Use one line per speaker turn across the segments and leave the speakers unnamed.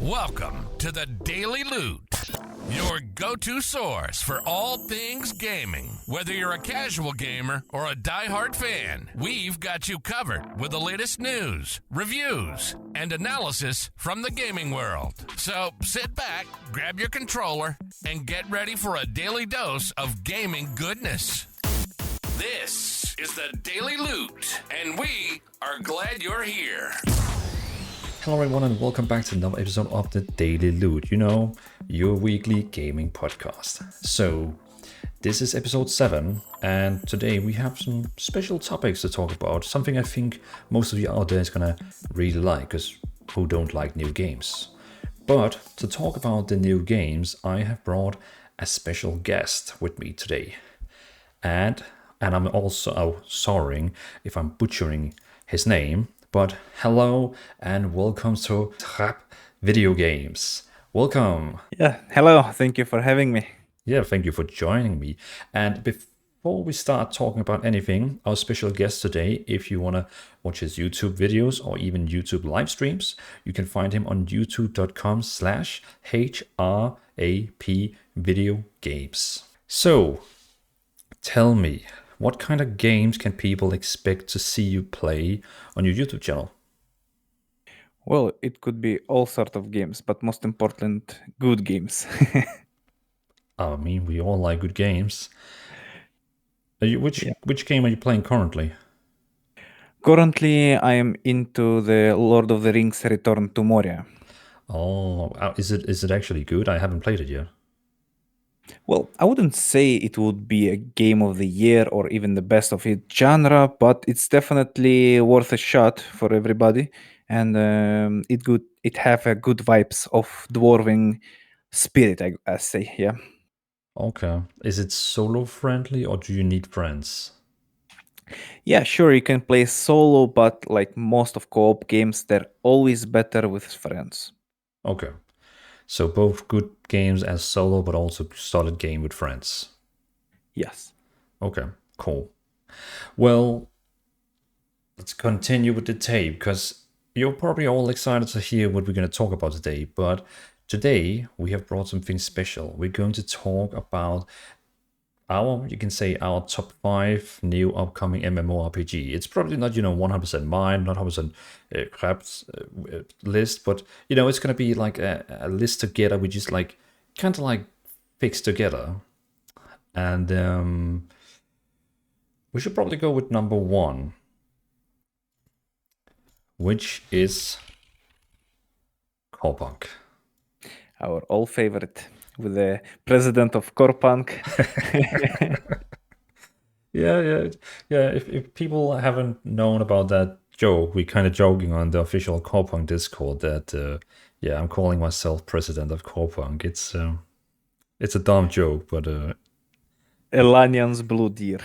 Welcome to the Daily Loot, your go-to source for all things gaming. Whether you're a casual gamer or a die-hard fan, we've got you covered with the latest news, reviews, and analysis from the gaming world. So sit back, grab your controller, and get ready for a daily dose of gaming goodness. This is the Daily Loot, and we are glad you're here.
Hello everyone and welcome back to another episode of the Daily Loot, your weekly gaming podcast. So, this is episode 7 and today we have some special topics to talk about, something I think most of you out there is gonna really like, because who don't like new games? But to talk about the new games, I have brought a special guest with me today. And I'm also sorry if I'm butchering his name, but hello and welcome to Trap Video Games. Welcome.
Yeah, hello. Thank you for having me.
Yeah, thank you for joining me. And before we start talking about anything, our special guest today, if you want to watch his YouTube videos or even YouTube live streams, you can find him on youtube.com/HRAP Video Games. So, tell me, what kind of games can people expect to see you play on your YouTube channel?
Well, it could be all sort of games, but most important, good games.
I mean, we all like good games. Which game are you playing currently?
Currently, I am into the Lord of the Rings Return to Moria.
Oh, is it actually good? I haven't played it yet.
Well, I wouldn't say it would be a game of the year or even the best of its genre, but it's definitely worth a shot for everybody. And it have a good vibes of dwarven spirit, I say, yeah.
Okay. Is it solo friendly or do you need friends?
Yeah, sure, you can play solo, but like most of co-op games, they're always better with friends.
Okay. So both good games as solo, but also solid game with friends.
Yes.
Okay, cool. Well, let's continue with the tape, because you're probably all excited to hear what we're going to talk about today. But today we have brought something special. We're going to talk about our top 5 new upcoming MMORPG. It's probably not, 100% mine, not 100% Krab's list, but, it's going to be like a list together, we just like, kind of like fixed together. And we should probably go with number 1, which is Corepunk.
Our all favorite, with the president of Corepunk.
Yeah. If people haven't known about that joke, we're kind of joking on the official Corepunk Discord that, I'm calling myself president of Corepunk. It's a dumb joke, but
Elanian's blue deer.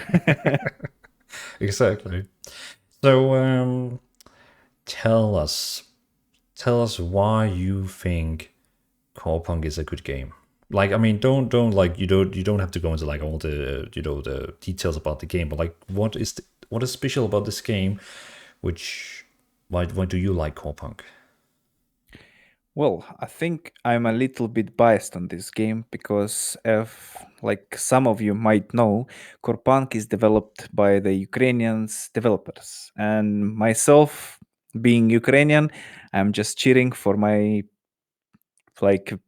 Exactly. So, tell us why you think Corepunk is a good game. Like, I mean, don't like you don't have to go into like all the the details about the game, but like what is special about this game? Why do you like Corepunk?
Well, I think I'm a little bit biased on this game because, if, like some of you might know, Corepunk is developed by the Ukrainians developers, and myself, being Ukrainian, I'm just cheering for my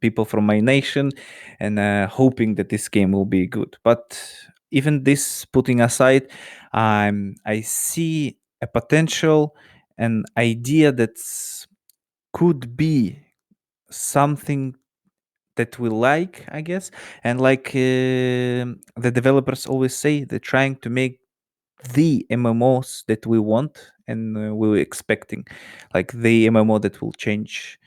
people from my nation and hoping that this game will be good. But even this putting aside, I see a potential, an idea that could be something that we like, I guess. And like the developers always say, they're trying to make the MMOs that we want and we were expecting, like the MMO that will change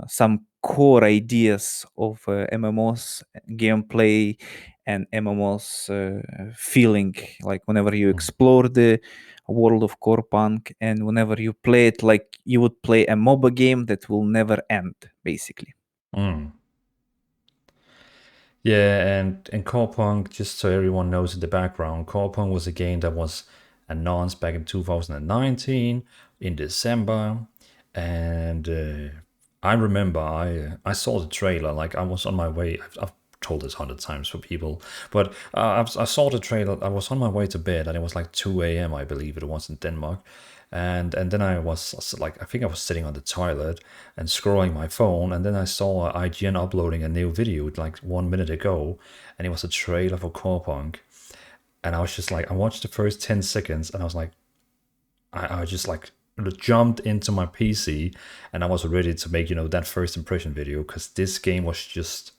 some core ideas of MMOs gameplay and MMOs feeling, like whenever you explore the world of Corepunk and whenever you play it like you would play a MOBA game that will never end, basically.
Yeah, and Corepunk, just so everyone knows in the background, Corepunk was a game that was announced back in 2019 in December, and I remember I saw the trailer. Like I was on my way. I've told this 100 times for people, but I saw the trailer. I was on my way to bed, and it was like 2 a.m. I believe it was in Denmark, and then I was like I think I was sitting on the toilet and scrolling my phone, and then I saw IGN uploading a new video like 1 minute ago, and it was a trailer for Corepunk, and I was just like I watched the first 10 seconds, and I was like I just like jumped into my PC and I was ready to make, that first impression video because this game was just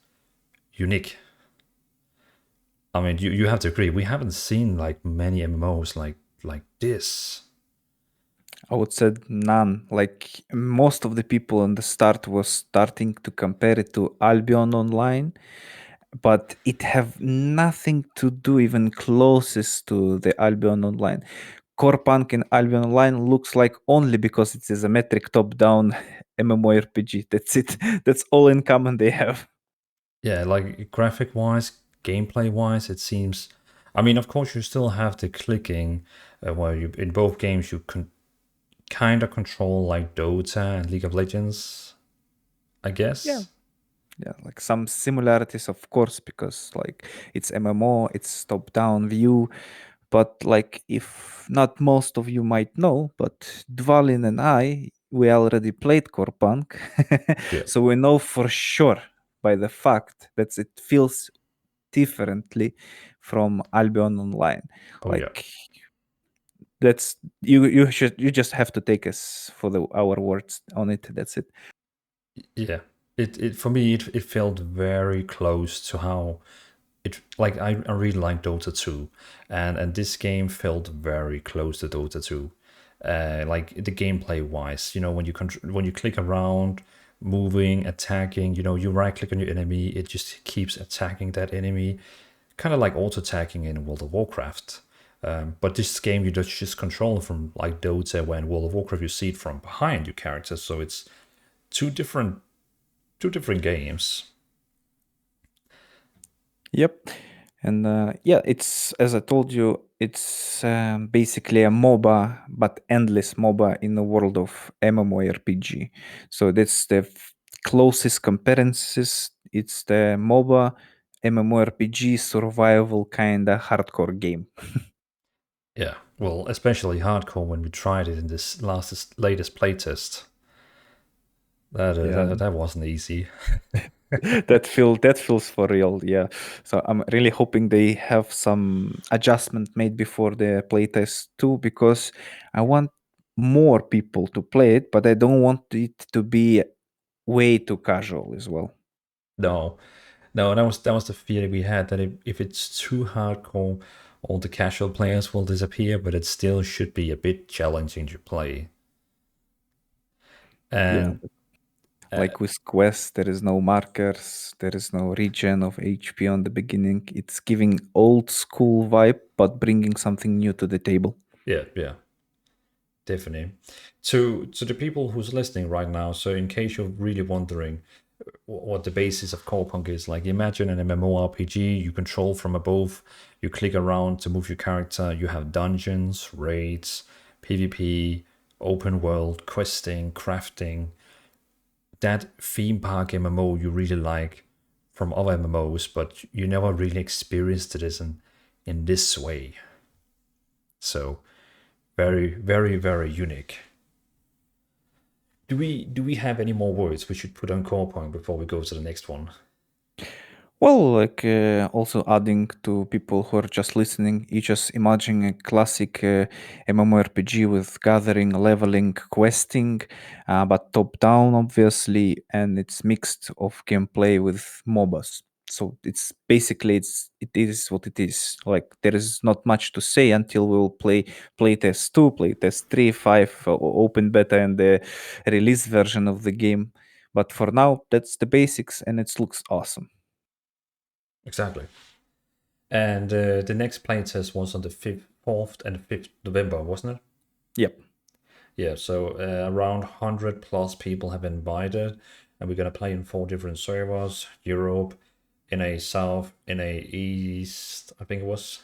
unique. I mean, you have to agree, we haven't seen like many MMOs like this.
I would say none. Like most of the people on the start was starting to compare it to Albion Online, but it have nothing to do even closest to the Albion Online. Corepunk in Albion Online looks like only because it is a metric top-down MMORPG. That's it. That's all in common they have.
Yeah, like graphic wise, gameplay wise, it seems. I mean, of course, you still have the clicking, where you in both games you can kind of control like Dota and League of Legends, I
Yeah.
guess.
Yeah, like some similarities, of course, because like it's MMO, it's top-down view. But like if not most of you might know, but Dvalin and we already played Corepunk.
Yeah.
So we know for sure by the fact that it feels differently from Albion Online.
Oh yeah.
Like that's you just have to take us for our words on it. That's it.
Yeah. It for me it felt very close to how it like I really like Dota 2, and this game felt very close to Dota 2. Like the gameplay wise, when when you click around, moving, attacking, you right click on your enemy, it just keeps attacking that enemy, kind of like auto attacking in World of Warcraft. But this game you just control from like Dota, where in World of Warcraft you see it from behind your character, so it's two different games.
Yep. And yeah, it's as I told you, it's basically a MOBA, but endless MOBA in the world of MMORPG. So that's the closest comparisons. It's the MOBA MMORPG survival kind of hardcore game.
Yeah, well, especially hardcore when we tried it in this latest playtest.
Yeah,
That wasn't easy.
that feels for real. Yeah. So I'm really hoping they have some adjustment made before the playtest too, because I want more people to play it, but I don't want it to be way too casual as well.
No, no, that was the fear we had, that if it's too hardcore, all the casual players will disappear, but it still should be a bit challenging to play.
Yeah.
And
Like with Quest, there is no markers, there is no regen of HP on the beginning. It's giving old school vibe, but bringing something new to the table.
yeah, definitely. To the people who's listening right now, so in case you're really wondering what the basis of Corepunk is, like imagine an MMORPG you control from above, you click around to move your character, you have dungeons, raids, PvP, open world, questing, crafting. That theme park MMO you really like from other MMOs, but you never really experienced it in this way. So very, very, very unique. Do we have any more words we should put on Corepunk before we go to the next one?
Well, like also adding to people who are just listening, you just imagine a classic MMORPG with gathering, leveling, questing, but top down, obviously, and it's mixed of gameplay with MOBAs. So it's basically it is what it is. Like there is not much to say until we will play playtest 2, playtest 3, 5, open beta, and the release version of the game. But for now, that's the basics, and it looks awesome.
Exactly. And the next playtest was on the 4th and 5th November, wasn't it?
Yep.
Yeah, so around 100 plus people have been invited, and we're going to play in 4 different servers: Europe, in a South, in a East, I think it was.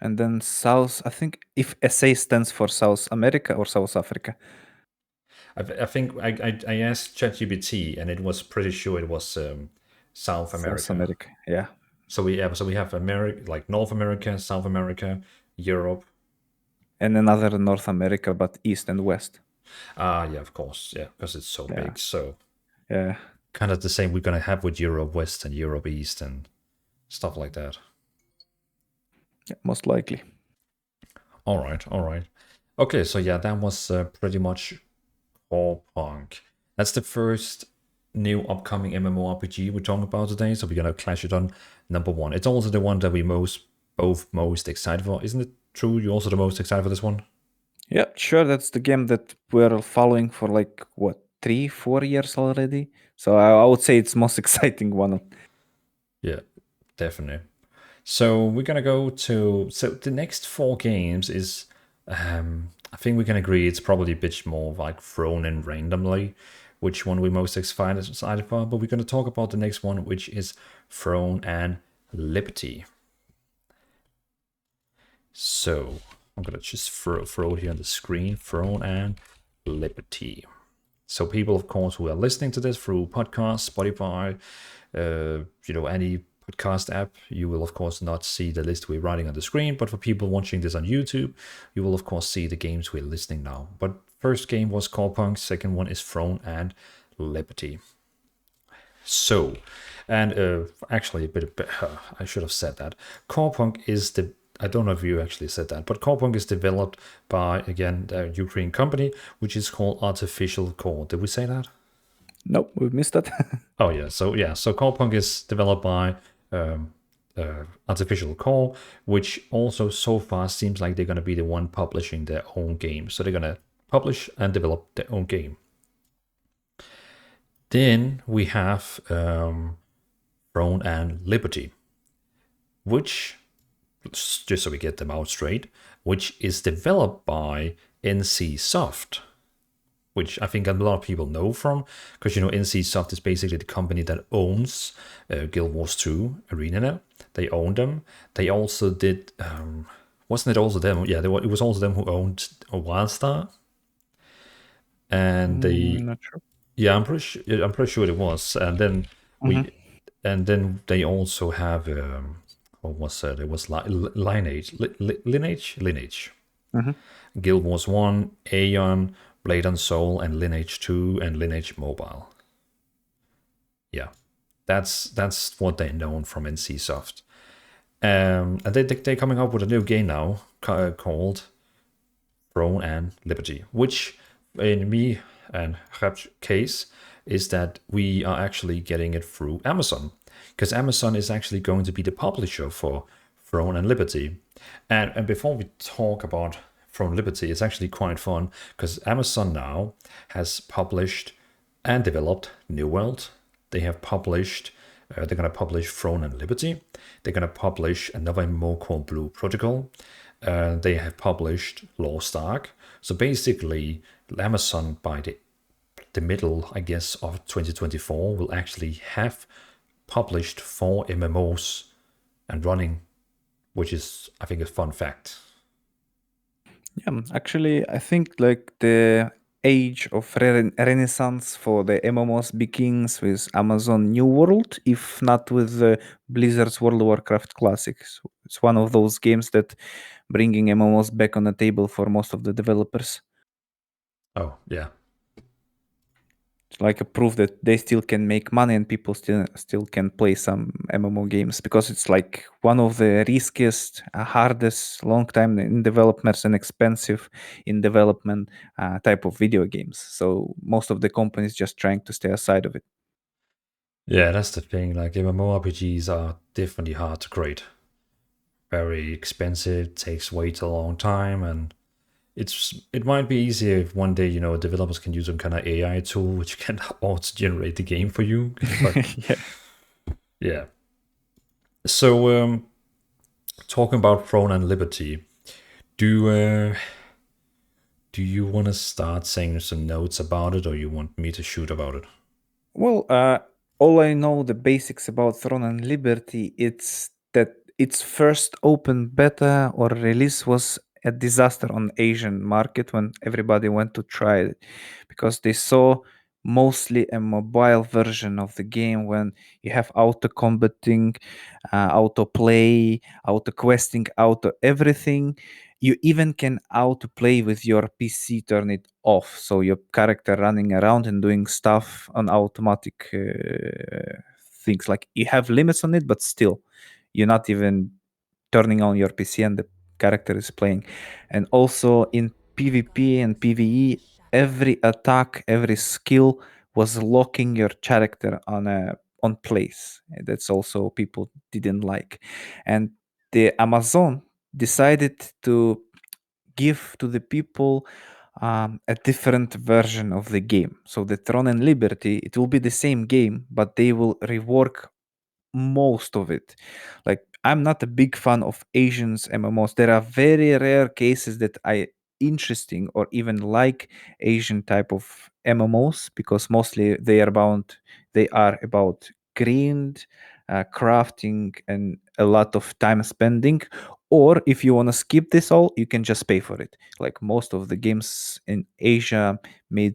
And then South, I think if SA stands for South America or South Africa.
I think I asked ChatGPT, and it was pretty sure it was South
South
America.
America, yeah.
So we have America, like North America, South America, Europe.
And another North America, but East and West.
Yeah, of course, yeah, because it's so
Yeah.
big. So
Yeah.
kind of the same we're gonna have with Europe West and Europe East and stuff like that.
Yeah, most likely.
All right, all right. Okay, so yeah, that was pretty much Corepunk. That's the first new upcoming MMORPG we're talking about today. So we're gonna clash it on number one. It's also the one that we both most excited for, isn't it? True, you're also the most excited for this one.
Yeah, sure. That's the game that we're following for like what 3-4 years already. So I would say it's most exciting one.
Yeah, definitely. So we're gonna go to the next four games is I think we can agree it's probably a bit more like thrown in randomly which one we're most excited for, but we're gonna talk about the next one, which is Throne and Liberty. So I'm gonna just throw it here on the screen, Throne and Liberty. So people, of course, who are listening to this through podcast, Spotify, any podcast app, you will of course not see the list we're writing on the screen. But for people watching this on YouTube, you will of course see the games we're listing now. But first game was Corepunk, second one is Throne and Liberty. So, and actually, I should have said that. Corepunk is I don't know if you actually said that, but Corepunk is developed by, again, a Ukraine company, which is called Artificial Core. Did we say that?
Nope, we missed that.
Oh, yeah. So Corepunk is developed by Artificial Core, which also so far seems like they're going to be the one publishing their own game. So they're going to publish and develop their own game. Then we have Throne and Liberty, which, just so we get them out straight, which is developed by NCSoft, which I think a lot of people know from, because NCSoft is basically the company that owns Guild Wars 2 Arena. They own them. They also did, wasn't it also them? Yeah, it was also them who owned Wildstar. And they,
I'm not sure.
yeah, I'm pretty sure it was. And then they also have what was it? It was Lineage. Guild Wars 1, Aeon, Blade and Soul, and Lineage 2, and Lineage Mobile. Yeah, that's what they're known from NCSoft. And they're coming up with a new game now called Throne and Liberty, which in me and Rap's case is that we are actually getting it through Amazon, because Amazon is actually going to be the publisher for Throne and Liberty. And before we talk about Throne and Liberty, it's actually quite fun, because Amazon now has published and developed New World. They have published, they're going to publish Throne and Liberty. They're going to publish another MMO called Blue Protocol. They have published Lost Ark. So basically, Amazon by the middle, I guess, of 2024 will actually have published 4 MMOs and running, which is, I think, a fun fact.
Yeah, actually, I think like the age of renaissance for the MMOs begins with Amazon New World, if not with Blizzard's World of Warcraft Classics. It's one of those games that bringing MMOs back on the table for most of the developers.
Oh, yeah.
It's like a proof that they still can make money and people still can play some MMO games, because it's like one of the riskiest, hardest, long time in development and expensive in development type of video games. So most of the companies just trying to stay aside of it.
Yeah, that's the thing. Like MMORPGs are definitely hard to create. Very expensive, takes way too long time, and it might be easier if one day developers can use some kind of AI tool which can auto generate the game for you. But, yeah. So talking about Throne and Liberty, do you want to start saying some notes about it, or you want me to shoot about it?
Well, all I know the basics about Throne and Liberty, it's that its first open beta or release was a disaster on Asian market when everybody went to try it, because they saw mostly a mobile version of the game when you have auto combating, auto play, auto questing, auto everything. You even can auto play with your PC, turn it off, so your character running around and doing stuff on automatic things. Like you have limits on it, but still, you're not even turning on your PC and the character is playing. And also in PvP and PvE, every attack, every skill was locking your character on place. That's also people didn't like. And the Amazon decided to give to the people a different version of the game. So the Throne and Liberty, it will be the same game, but they will rework most of it. Like I'm not a big fan of Asians MMOs. There are very rare cases that I interesting or even like Asian type of MMOs, because mostly they are about grind, crafting, and a lot of time spending. Or if you want to skip this all, you can just pay for it. Like most of the games in Asia made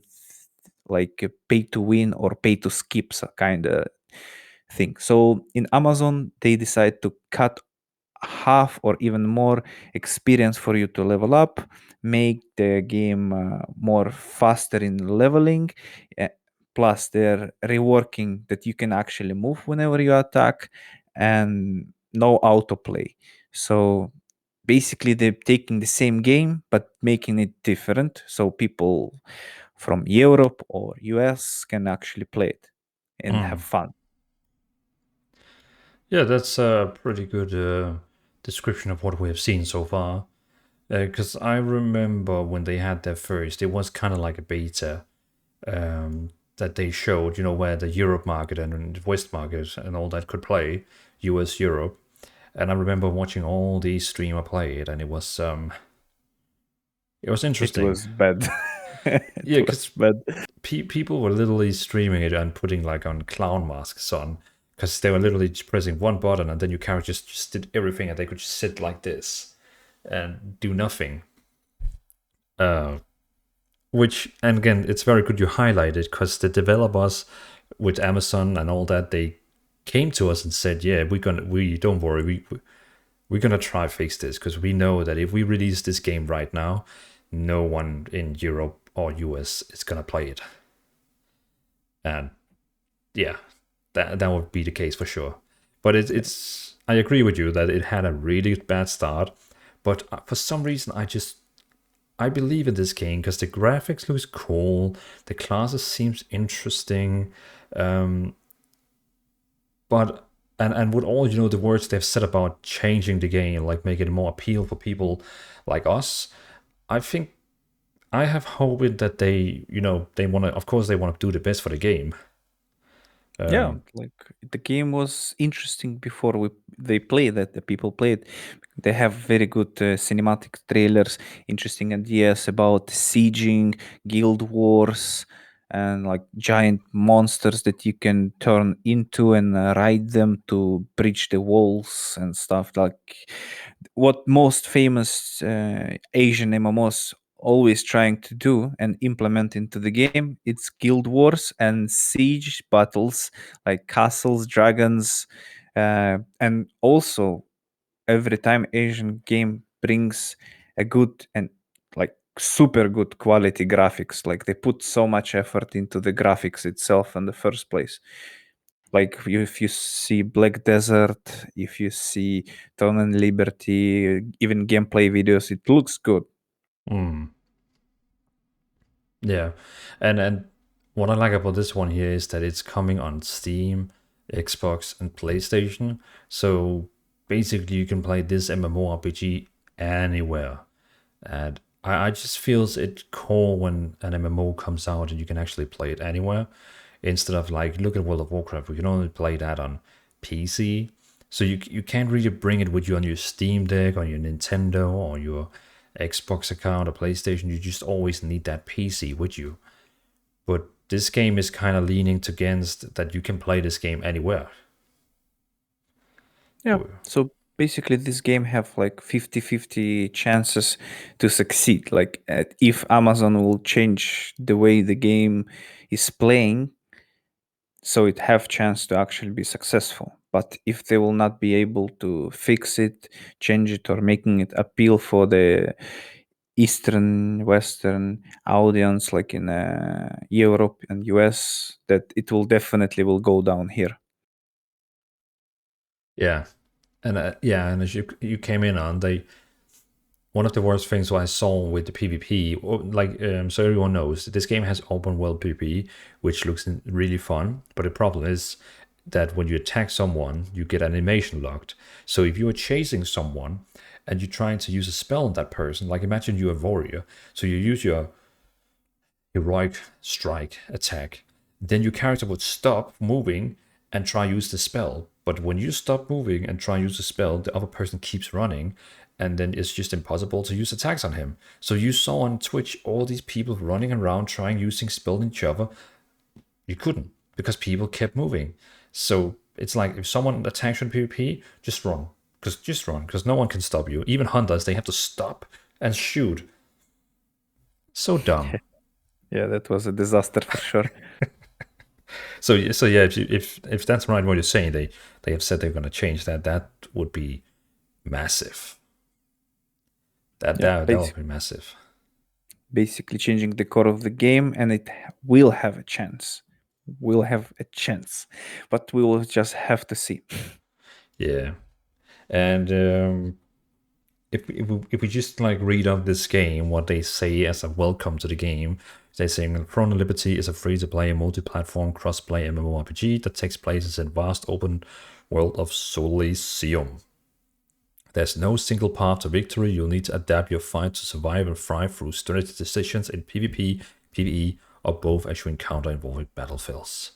like a pay to win or pay to skip kind of thing. So in Amazon, they decide to cut half or even more experience for you to level up, make the game more faster in leveling. uh, Plus, they're reworking that you can actually move whenever you attack, and no autoplay. So basically, they're taking the same game but making it different, so people from Europe or US can actually play it and have fun.
Yeah, that's a pretty good description of what we have seen so far. Because I remember when they had their first, it was kind of like a beta that they showed, where the Europe market and West market and all that could play, US, Europe. And I remember watching all these streamer play it, and it was
It
interesting.
was bad.
Yeah,
It was
because
bad.
people were literally streaming it and putting like on clown masks on, because they were literally just pressing one button and then your character just did everything, and they could just sit like this and do nothing. Which, and again, it's very good you highlighted, because the developers with Amazon and all that, they came to us and said, yeah, we don't worry, we're gonna try fix this, because we know that if we release this game right now, no one in Europe or US is gonna play it. And yeah, that would be the case for sure. But it's I agree with you that it had a really bad start, but for some reason I believe in this game because the graphics looks cool, the classes seems interesting, but and with all the words they've said about changing the game, like make it more appeal for people like us, I think I have hope that they want to, of course they want to do the best for the game.
Yeah, like the game was interesting before they played it. The people played. They have very good cinematic trailers, interesting ideas about sieging, guild wars, and like giant monsters that you can turn into and ride them to breach the walls and stuff. Like what most famous Asian MMOs always trying to do and implement into the game, it's guild wars and siege battles, like castles, dragons, and also every time Asian game brings a good and like super good quality graphics. Like they put so much effort into the graphics itself in the first place. Like if you see Black Desert, if you see Throne and Liberty, even gameplay videos, it looks good.
Yeah, and what I like about this one here is that it's coming on Steam, Xbox, and PlayStation. So basically, you can play this MMORPG anywhere. And I just feels it cool when an MMO comes out and you can actually play it anywhere, instead of like look at World of Warcraft, we can only play that on PC. So you can't really bring it with you on your Steam Deck, on your Nintendo, or your Xbox account or PlayStation. You just always need that PC with you. But this game is kind of leaning against that you can play this game anywhere.
Yeah. So Basically, this game have like 50-50 chances to succeed. Like if Amazon will change the way the game is playing, so it have chance to actually be successful. But if they will not be able to fix it, change it, or making it appeal for the Eastern, Western audience, like in Europe and US, that it will definitely will go down here.
Yeah, and and as you came in on, one of the worst things I saw with the PvP, so everyone knows, this game has open world PvP, which looks really fun. But the problem is that when you attack someone, you get animation locked. So if you are chasing someone and you're trying to use a spell on that person, like imagine you're a warrior, so you use your heroic strike attack, then your character would stop moving and try use the spell. But when you stop moving and try use the spell, the other person keeps running, and then it's just impossible to use attacks on him. So you saw on Twitch all these people running around trying using spell on each other. You couldn't because people kept moving. So it's like if someone attacks you in PvP, just run. Because no one can stop you. Even hunters, they have to stop and shoot. So dumb.
Yeah, that was a disaster for sure.
So yeah, if that's right, what you're saying, they have said they're going to change that. That would be massive. That would be massive.
Basically, changing the core of the game, and it will have a chance. Will have a chance, but we will just have to see.
Yeah, and if we just like read up this game, what they say as a welcome to the game, they're saying Throne of Liberty is a free-to-play multi-platform cross-play MMORPG that takes place in vast open world of Solaceum. There's no single path to victory. You'll need to adapt your fight to survive and thrive through strategic decisions in PvP, PvE, or both as you encounter involving battlefields.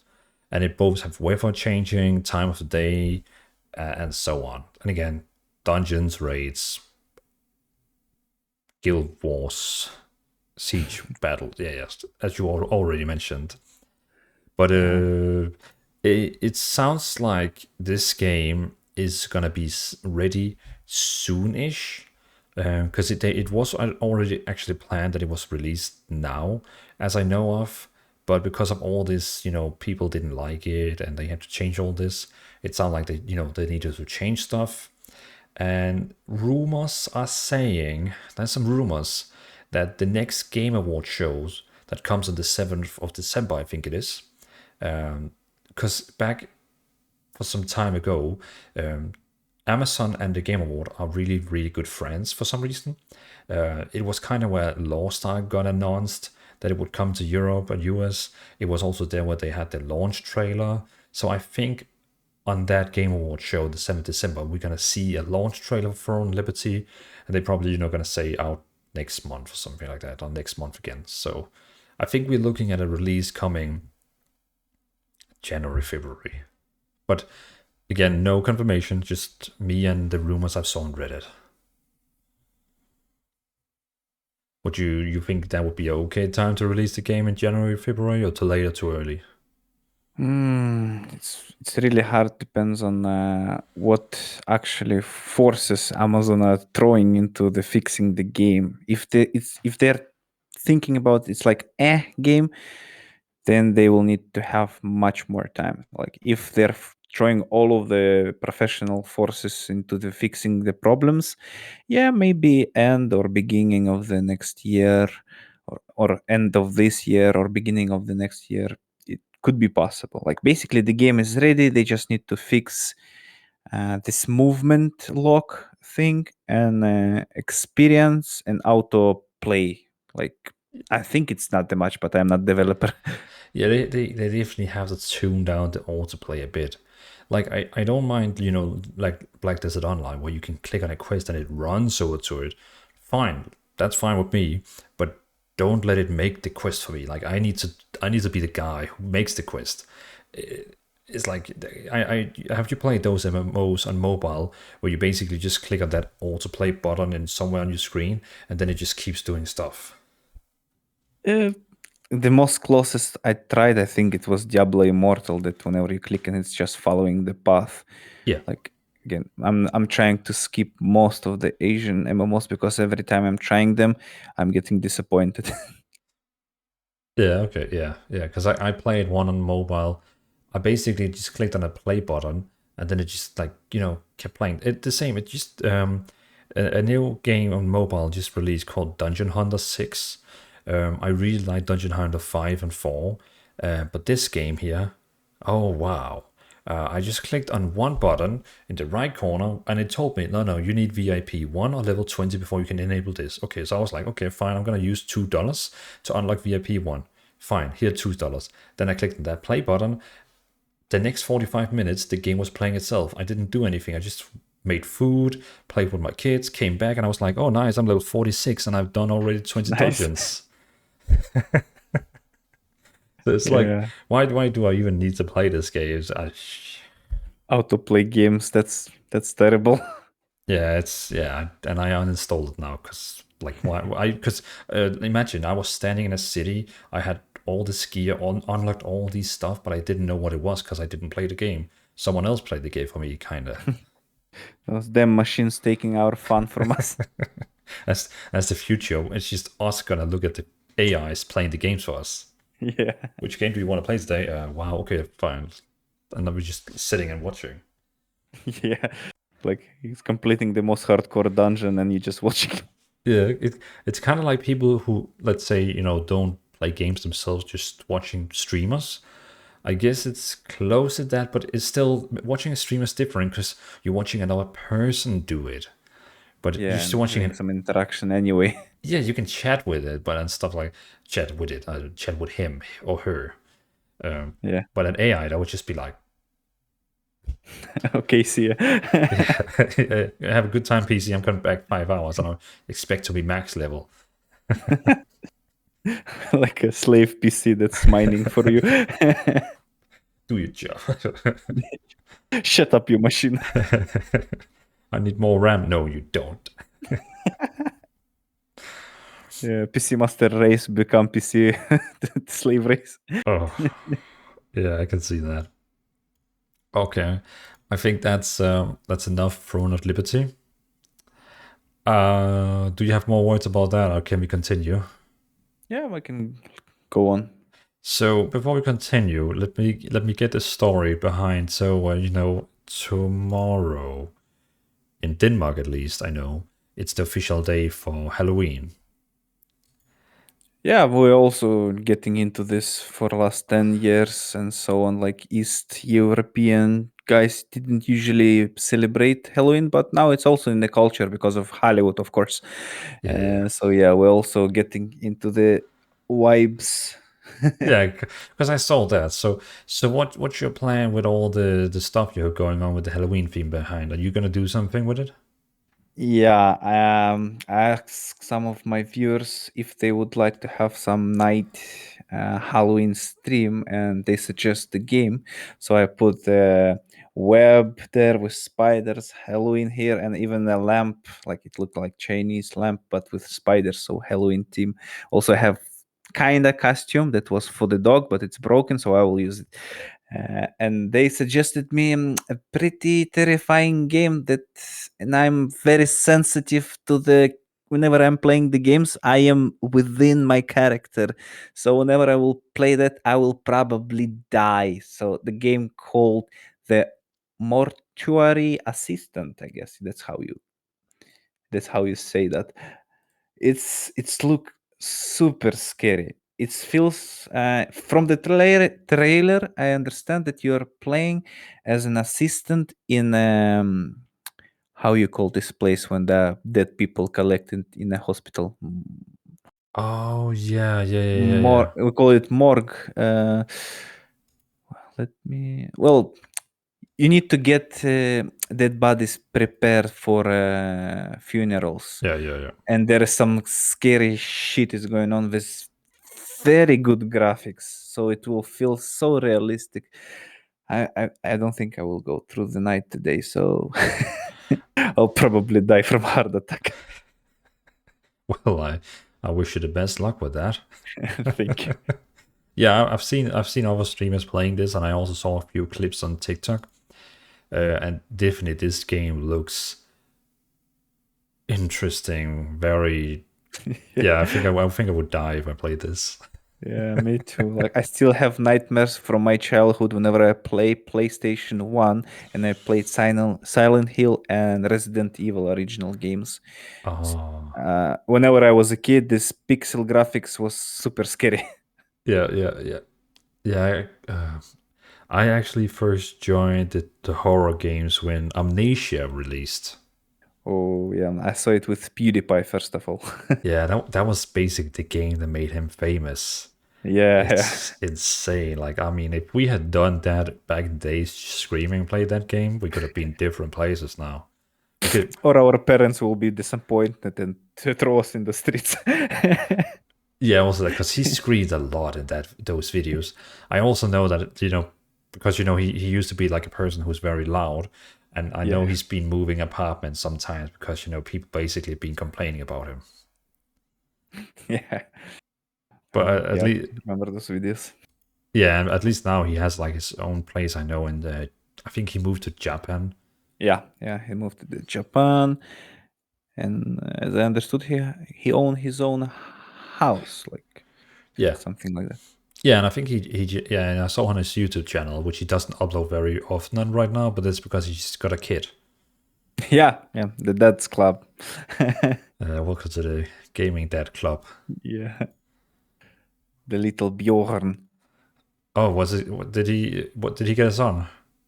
And it both have weather changing, time of the day, and so on. And again, dungeons, raids, guild wars, siege battle. Yeah, yes, as you already mentioned. But it sounds like this game is gonna be ready soon-ish, because it was already actually planned that it was released now, as I know of. But because of all this, people didn't like it and they had to change all this. It sounded like they needed to change stuff. And rumors are saying, there's some rumors that the next Game Award shows that comes on the 7th of December, I think it is. Because back for some time ago, Amazon and the Game Award are really, really good friends for some reason. It was kind of where Lost Ark got announced that it would come to Europe and US. It was also there where they had the launch trailer. So I think on that Game Award show, the 7th of December, we're going to see a launch trailer for Throne Liberty, and they probably, going to say out next month or something like that, or next month again. So I think we're looking at a release coming January, February. But again, no confirmation, just me and the rumors I've saw on Reddit. Would you think that would be okay time to release the game in January, February, or too late or too early?
It's really hard. Depends on what actually forces Amazon are throwing into the fixing the game. If they're thinking about it's like game, then they will need to have much more time. Like if they're throwing all of the professional forces into the fixing the problems, yeah, maybe end or beginning of the next year, or end of this year or beginning of the next year, it could be possible. Like basically the game is ready, they just need to fix this movement lock thing and experience and auto play. Like I think it's not that much, but I'm not developer.
Yeah, they definitely have to tune down the autoplay a bit. Like I don't mind, like Black Desert Online, where you can click on a quest and it runs over to it. Fine, that's fine with me, but don't let it make the quest for me. Like I need to be the guy who makes the quest. It's like I have you played those MMOs on mobile where you basically just click on that autoplay button and somewhere on your screen, and then it just keeps doing stuff.
The most closest I tried, I think it was Diablo Immortal, that whenever you click and it's just following the path.
Yeah.
Like again, I'm trying to skip most of the Asian MMOs because every time I'm trying them, I'm getting disappointed.
Yeah, okay, yeah. Because I played one on mobile. I basically just clicked on a play button, and then it just like kept playing. It the same. It just a new game on mobile just released called Dungeon Hunter 6. I really like Dungeon Hunter 5 and 4, but this game here, oh wow. I just clicked on one button in the right corner and it told me, no, you need VIP 1 or level 20 before you can enable this. Okay, so I was like, okay, fine, I'm going to use $2 to unlock VIP 1. Fine, here $2. Then I clicked on that play button. The next 45 minutes, the game was playing itself. I didn't do anything. I just made food, played with my kids, came back, and I was like, oh, nice, I'm level 46 and I've done already 20
Nice.
dungeons. So it's like, why do I even need to play this game?
Autoplay games, that's terrible.
Yeah, and I uninstalled it now because like why? Because imagine I was standing in a city, I had all this gear on, unlocked all these stuff, but I didn't know what it was because I didn't play the game. Someone else played the game for me, kind of.
Those damn machines taking our fun from us.
That's the future. It's just us gonna look at the AIs playing the games for us.
Yeah.
Which game do you want to play today? Wow, okay, fine. And then we're just sitting and watching.
Yeah. Like he's completing the most hardcore dungeon and you're just watching.
Yeah, it's kind of like people who, let's say, don't play games themselves, just watching streamers. I guess it's close to that, but it's still, watching a streamer is different because you're watching another person do it. But
Yeah,
you're still watching
some interaction anyway.
Yeah, you can chat with it, but and stuff like chat with him or her.
Yeah.
But an AI, that would just be like,
okay, see ya.
have a good time, PC. I'm coming back 5 hours, and I expect to be max level.
Like a slave PC that's mining for you.
Do your job.
Shut up, you machine.
I need more RAM. No, you don't.
Yeah, PC Master Race become PC slave race.
Oh, yeah, I can see that. Okay, I think that's enough Throne of Liberty. Do you have more words about that, or can we continue?
Yeah, we can go on.
So before we continue, let me get the story behind. So tomorrow, in Denmark at least, I know it's the official day for Halloween.
Yeah, we're also getting into this for the last 10 years and so on. Like East European guys didn't usually celebrate Halloween, but now it's also in the culture because of Hollywood, of course.
Yeah.
So yeah, we're also getting into the vibes.
Yeah, because I saw that. So what's your plan with all the stuff you're going on with the Halloween theme behind? Are you gonna do something with it?
Yeah, I asked some of my viewers if they would like to have some night Halloween stream, and they suggest the game. So I put the web there with spiders, Halloween here, and even a lamp, like it looked like Chinese lamp, but with spiders. So Halloween theme. Also have kind of costume that was for the dog, but it's broken, so I will use it. And they suggested me a pretty terrifying game and I'm very sensitive to whenever I'm playing the games, I am within my character. So whenever I will play that, I will probably die. So the game called the Mortuary Assistant, I guess that's how you say that. It's look super scary. It feels from the trailer. I understand that you're playing as an assistant in how you call this place when the dead people collect in a hospital.
Oh yeah.
We call it morgue. Well, you need to get dead bodies prepared for funerals.
Yeah.
And there is some scary shit is going on with very good graphics, so it will feel so realistic. I don't think I will go through the night today, so I'll probably die from heart attack.
Well, I wish you the best luck with that.
Thank you.
Yeah, I've seen other streamers playing this, and I also saw a few clips on TikTok. And definitely this game looks interesting. Very, yeah. I think I would die if I played this.
Yeah, me too. Like I still have nightmares from my childhood whenever I play PlayStation 1 and I played Silent Hill and Resident Evil original games.
Oh,
Whenever I was a kid, this pixel graphics was super scary.
yeah. I actually first joined the horror games when Amnesia released.
Oh, yeah, I saw it with PewDiePie first of all.
Yeah, that was basically the game that made him famous.
Yeah.
It's insane. Like, I mean, if we had done that back in the days, Screaming played that game, we could have been different places now. We could,
Or our parents will be disappointed and throw us in the streets.
yeah, also like because he screamed a lot in those videos. I also know that because he used to be like a person who's very loud, and I know
Yeah.
he's been moving apartments sometimes because people basically been complaining about him.
Yeah.
But at
Yeah,
least,
I remember those videos.
yeah, at least now he has like his own place. I know, and I think he moved to Japan.
Yeah, he moved to Japan, and as I understood, he owned his own house, like
Yeah,
something like that.
yeah, and I think yeah, and I saw on his YouTube channel, which he doesn't upload very often right now, but that's because he's got a kid.
Yeah, the Dad's Club.
Welcome to the Gaming Dad Club.
Yeah, the little Bjorn.
Oh, was it? What did he get a son?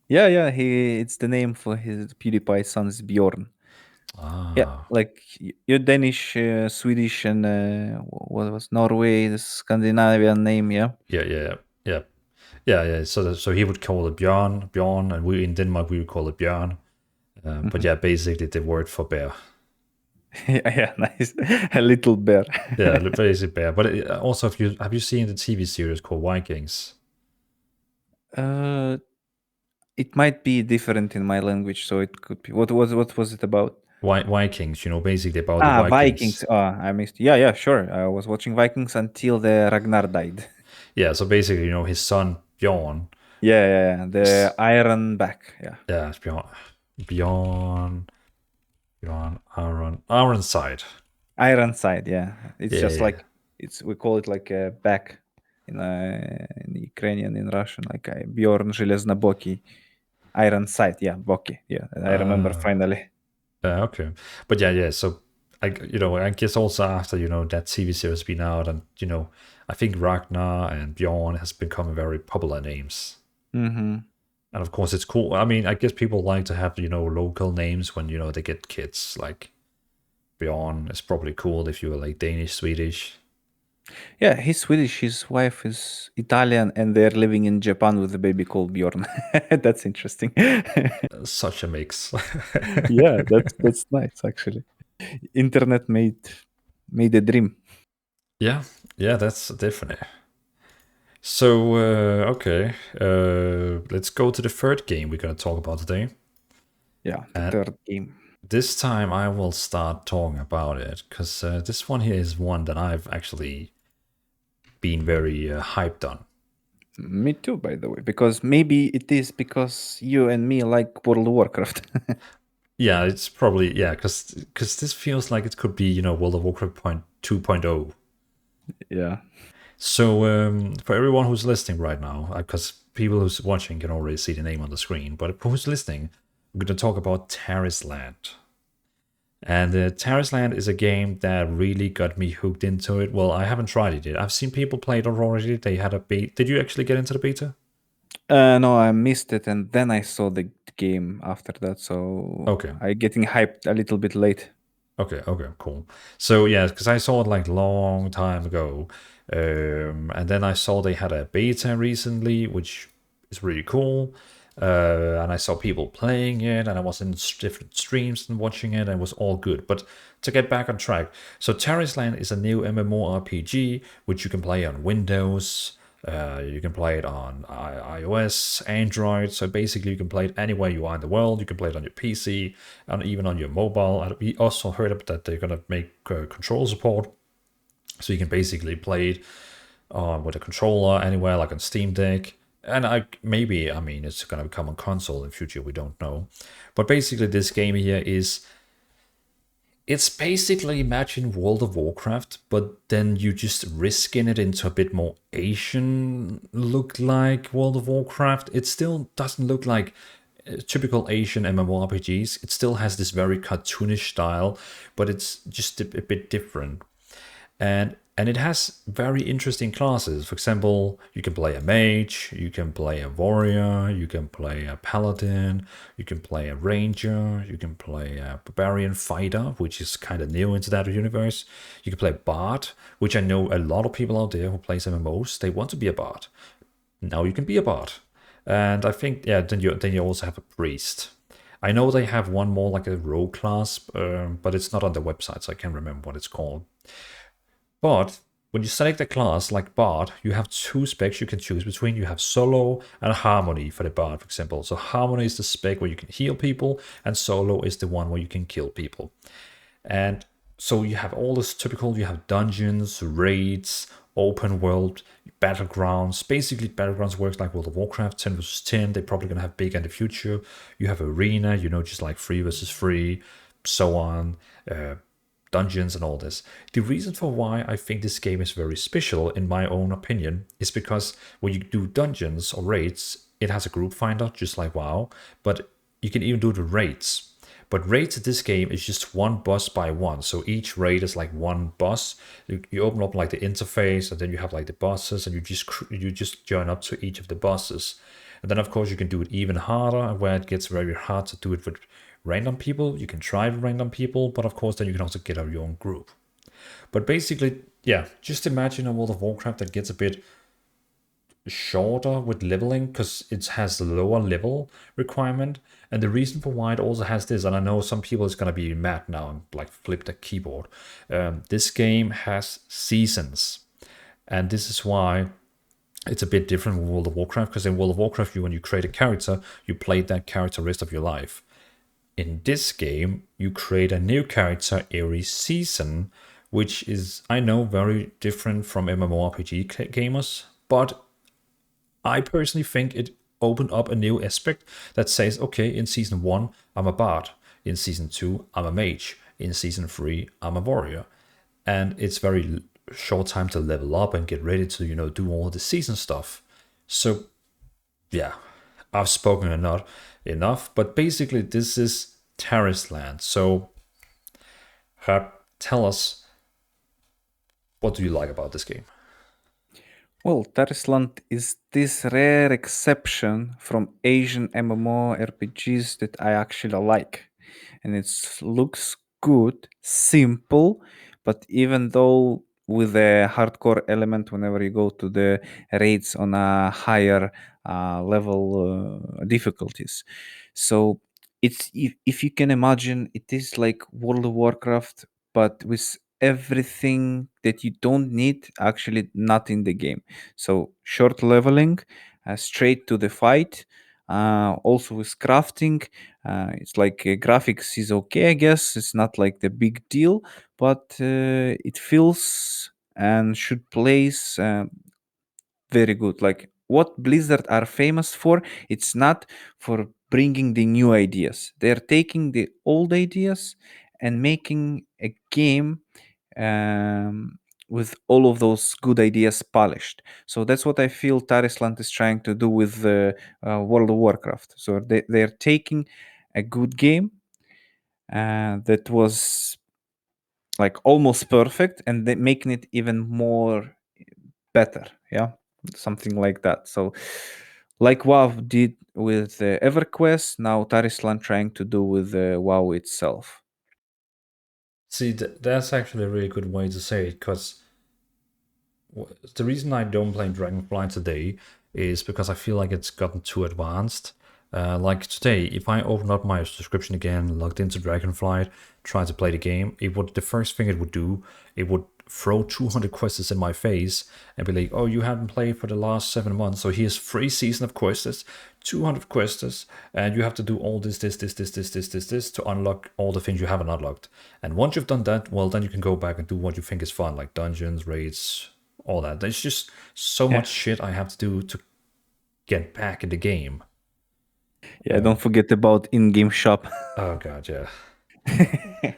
Yeah, it's the name for his PewDiePie son's Bjorn. Yeah,
Ah,
like you're Danish, Swedish, and what was Norway, the Scandinavian name, yeah.
yeah. So he would call it Bjorn, and we in Denmark we would call it Björn. But yeah, basically the word for bear.
Yeah, nice. A little bear.
Yeah, basically bear. But also, have you seen the TV series called Vikings?
uh, it might be different in my language, so it could be. What was it about?
Vikings, basically about the
Vikings.
Vikings.
Oh, I missed. Yeah, sure. I was watching Vikings until the Ragnar died.
Yeah, so basically, his son Bjorn.
Yeah. The Iron Back. Yeah.
Yeah, it's Bjorn, Ironside.
Ironside. Yeah. It's
Yeah,
just
yeah.
like we call it like a back in Ukrainian, in Russian, like Bjorn Железноboki. Ironside. Yeah, Boki. Yeah, I remember finally.
Okay, but yeah. So I guess also after that TV series been out, and I think Ragnar and Bjorn has become very popular names.
Mm-hmm.
And of course, it's cool. I mean, I guess people like to have local names when they get kids. Like Bjorn is probably cool if you're like Danish, Swedish.
Yeah, he's Swedish. His wife is Italian, and they're living in Japan with a baby called Bjorn. That's interesting.
Such a mix.
Yeah, that's nice actually. Internet made a dream.
Yeah, that's definitely. So okay, let's go to the third game we're gonna talk about today.
Yeah, the
And
third game.
this time I will start talking about it because this one here is one that I've actually been very hyped on.
Me too, by the way, because maybe it is because you and me like World of Warcraft.
Yeah, it's probably because this feels like it could be World of Warcraft 2.0.
Yeah.
So for everyone who's listening right now, because people who's watching can already see the name on the screen, but who's listening, we're going to talk about Tarisland. And Tarisland is a game that really got me hooked into it. Well, I haven't tried it yet. I've seen people play it already. They had a beta. Did you actually get into the beta?
No, I missed it, and then I saw the game after that, so
Okay.
I getting hyped a little bit late.
Okay, cool. So yeah, because I saw it like long time ago, and then I saw they had a beta recently, which is really cool. And I saw people playing it, and I was in different streams and watching it, and it was all good. But to get back on track, so Tarisland is a new MMORPG which you can play on Windows. You can play it on iOS, Android. So basically, you can play it anywhere you are in the world. You can play it on your PC and even on your mobile. And we also heard that they're gonna make control support, so you can basically play it with a controller anywhere, like on Steam Deck. And it's gonna become a console in future, we don't know. But basically this game here it's basically imagine World of Warcraft, but then you just risking it into a bit more Asian look like World of Warcraft. It still doesn't look like typical Asian MMORPGs. It still has this very cartoonish style, but it's just a bit different. And it has very interesting classes. For example, you can play a mage, you can play a warrior, you can play a paladin, you can play a ranger, you can play a barbarian fighter, which is kind of new into that universe. You can play bard, which I know a lot of people out there who plays MMOs, they want to be a bard. Now you can be a bard. And I think, yeah, then you also have a priest. I know they have one more like a rogue class, but it's not on the website, so I can't remember what it's called. But when you select a class like Bard, you have two specs you can choose between. You have Solo and Harmony for the Bard, for example. So Harmony is the spec where you can heal people, and Solo is the one where you can kill people. And so you have all this typical, you have dungeons, raids, open world, battlegrounds. Basically, battlegrounds works like World of Warcraft, 10 versus 10. They're probably going to have big in the future. You have arena, just like 3 versus 3, so on. Dungeons and all this. The reason for why I think this game is very special, in my own opinion, is because when you do dungeons or raids, it has a group finder, just like WoW, but you can even do the raids. But raids in this game is just one boss by one. So each raid is like one boss. You open up like the interface, and then you have like the bosses, and you just join up to each of the bosses. And then of course you can do it even harder, where it gets very hard to do it with random people. You can try with random people, but of course then you can also get out your own group. But basically, yeah, just imagine a World of Warcraft that gets a bit shorter with leveling, because it has a lower level requirement. And the reason for why it also has this, and I know some people is gonna be mad now and like flip the keyboard, this game has seasons, and this is why it's a bit different with World of Warcraft, because in World of Warcraft, when you create a character, you play that character the rest of your life. In this game, you create a new character every season, which is, I know, very different from MMORPG gamers, but I personally think it opened up a new aspect that says, okay, in season 1, I'm a bard. In season 2, I'm a mage. In season 3, I'm a warrior. And it's very short time to level up and get ready to, do all the season stuff. So, yeah, I've spoken enough, but basically this is Tarisland. So, Herb, tell us, what do you like about this game?
Well, Tarisland is this rare exception from Asian MMORPGs that I actually like. And it looks good, simple, but even though with a hardcore element whenever you go to the raids on a higher level difficulties. So it's if you can imagine, it is like World of Warcraft, but with everything that you don't need actually not in the game. So short leveling, straight to the fight. Also with crafting, it's like graphics is okay, I guess. It's not like the big deal, but it feels and should plays very good. Like what Blizzard are famous for, it's not for bringing the new ideas. They're taking the old ideas and making a game with all of those good ideas polished. So that's what I feel Tarisland is trying to do with World of Warcraft. So they're taking a good game that was like almost perfect and they making it even more better. Yeah, something like that. So like WoW did with EverQuest, now Tarisland trying to do with WoW itself.
See, that's actually a really good way to say it, because the reason I don't play Dragonfly today is because I feel like it's gotten too advanced. Like today, if I open up my subscription again, logged into Dragonflight, try to play the game, the first thing it would do, it would throw 200 quests in my face and be like, oh, you haven't played for the last 7 months, so here's 3 seasons of quests, 200 quests, and you have to do all this to unlock all the things you haven't unlocked. And once you've done that, well, then you can go back and do what you think is fun, like dungeons, raids, all that. There's just so much shit I have to do to get back in the game.
Yeah, don't forget about in-game shop.
Oh god, yeah.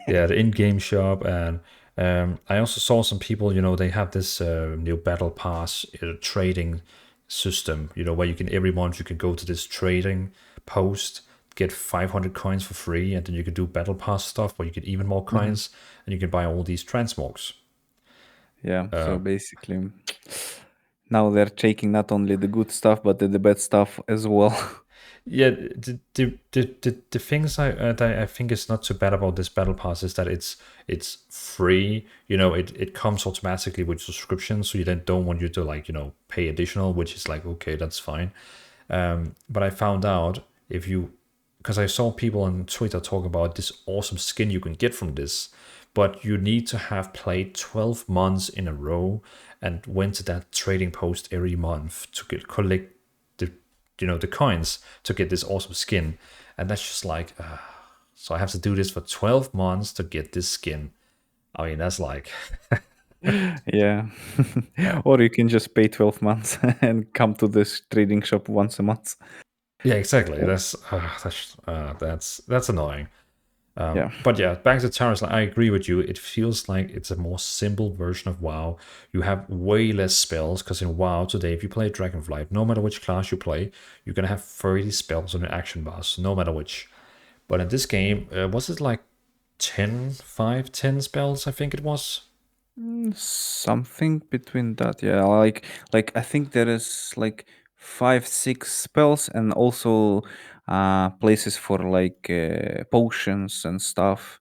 Yeah, the in-game shop, and I also saw some people, they have this new battle pass trading system, where you can every month you can go to this trading post, get 500 coins for free, and then you can do battle pass stuff where you get even more coins, and you can buy all these transmogs.
Yeah, so basically, now they're taking not only the good stuff but the bad stuff as well.
Yeah, the things that I think is not too bad about this battle pass is that it's free. It comes automatically with subscription, so you then don't want you to pay additional, which is like okay, that's fine. But I found out because I saw people on Twitter talk about this awesome skin you can get from this, but you need to have played 12 months in a row and went to that trading post every month to collect the coins to get this awesome skin. And that's just like, so I have to do this for 12 months to get this skin. I mean, that's like...
Yeah. Or you can just pay 12 months and come to this trading shop once a month.
Yeah, exactly. That's annoying.
Yeah.
But yeah, back to Tarisland, I agree with you. It feels like it's a more simple version of WoW. You have way less spells, because in WoW today, if you play Dragonflight, no matter which class you play, you're going to have 30 spells on your action bars, no matter which. But in this game, was it like 10 spells, I think it was?
Something between that. Yeah, like I think there is like 5, 6 spells, and also places for like potions and stuff.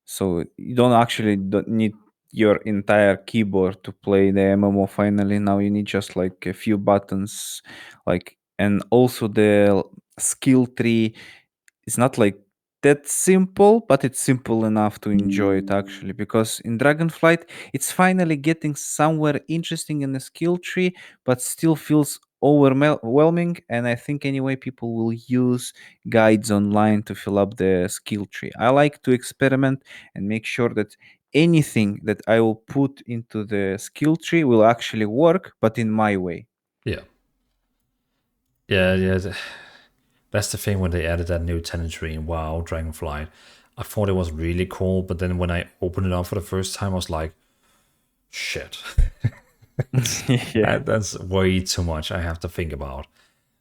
So you don't need your entire keyboard to play the MMO finally. Now you need just like a few buttons, and also the skill tree is not like that simple, but it's simple enough to enjoy it actually. Because in Dragonflight, it's finally getting somewhere interesting in the skill tree, but still feels overwhelming. And I think anyway, people will use guides online to fill up the skill tree. I like to experiment and make sure that anything that I will put into the skill tree will actually work, but in my way.
Yeah. Yeah. That's the thing when they added that new tenant tree in WoW Dragonflight. I thought it was really cool, but then when I opened it up for the first time, I was like, shit.
Yeah.
That's way too much I have to think about.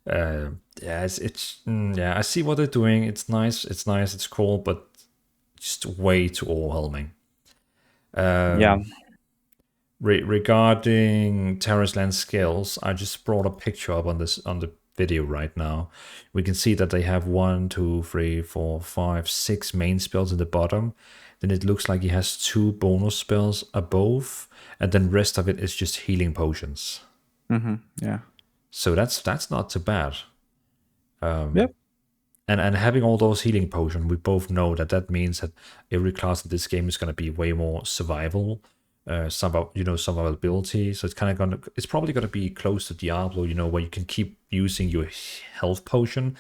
Yeah, I see what they're doing. It's nice, it's cool, but just way too overwhelming.
Yeah.
Regarding Tarisland skills, I just brought a picture up on the video right now. We can see that they have 1, 2, 3, 4, 5, 6 main spells at the bottom. Then it looks like he has 2 bonus spells above, and then rest of it is just healing potions.
Yeah.
So that's not too bad.
Yep.
And having all those healing potions, we both know that means that every class in this game is going to be way more survival, survivability. So it's probably gonna be close to Diablo, where you can keep using your health potion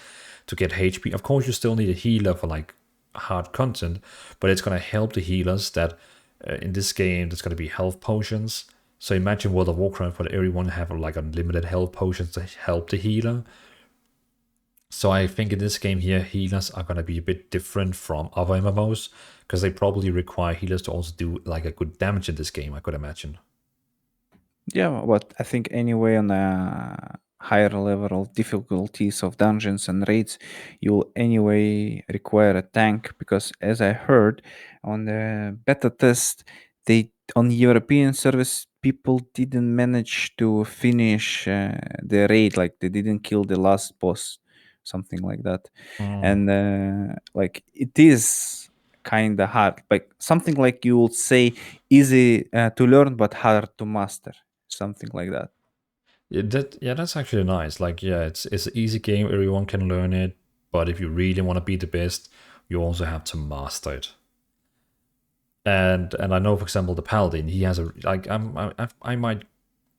to get HP. Of course, you still need a healer for like hard content, but it's gonna help the healers that in this game there's gonna be health potions. So imagine World of Warcraft where everyone have like unlimited health potions to help the healer. So I think in this game here, healers are going to be a bit different from other MMOs, because they probably require healers to also do like a good damage in this game, I could imagine.
Yeah, but I think anyway on a higher level of difficulties of dungeons and raids, you'll anyway require a tank, because as I heard on the beta test, they on European service people didn't manage to finish the raid, like they didn't kill the last boss, something like that. And like it is kind of hard, like something like you would say easy to learn but hard to master, something like that.
That's actually nice. Like, yeah, it's an easy game, everyone can learn it, but if you really want to be the best, you also have to master it. And I know, for example, the Paladin, he has I might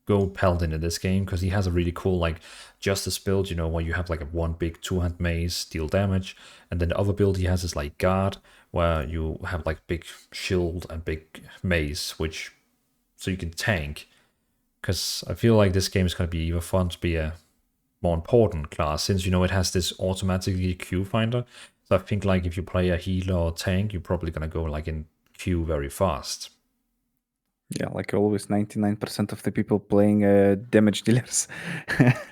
go Paladin in this game because he has a really cool like justice build, where you have like a one big 2-hand mace deal damage, and then the other build he has is like guard, where you have like big shield and big mace, which so you can tank. Because I feel like this game is going to be either fun to be a more important class, since it has this automatically queue finder. So I think like if you play a healer or tank, you're probably gonna go like in queue very fast.
Yeah, like always, 99% of the people playing damage dealers.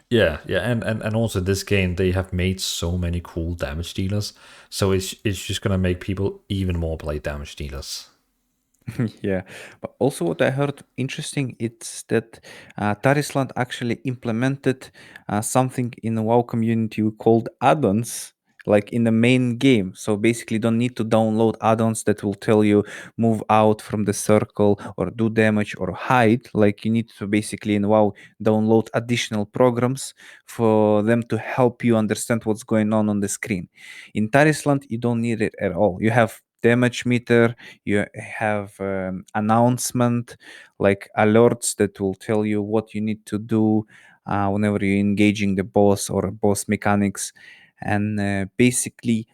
Yeah, and also this game they have made so many cool damage dealers, so it's just gonna make people even more play damage dealers.
Yeah, but also what I heard interesting it's that Tarisland actually implemented something in the WoW community called add-ons, like in the main game. So basically, don't need to download add-ons that will tell you move out from the circle or do damage or hide. Like you need to basically in WoW download additional programs for them to help you understand what's going on the screen. In Tarisland, you don't need it at all. You have damage meter, you have announcement like alerts that will tell you what you need to do whenever you're engaging the boss or boss mechanics, and basically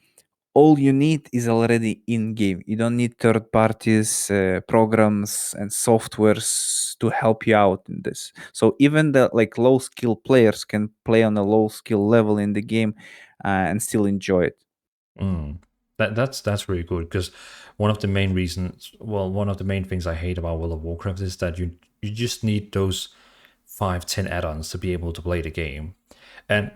all you need is already in game. You don't need third parties programs and softwares to help you out in this. So even the like low skill players can play on a low skill level in the game and still enjoy it.
Mm. That's really good, because one of the main reasons, well, one of the main things I hate about World of Warcraft is that you just need those 5-10 add-ons to be able to play the game. And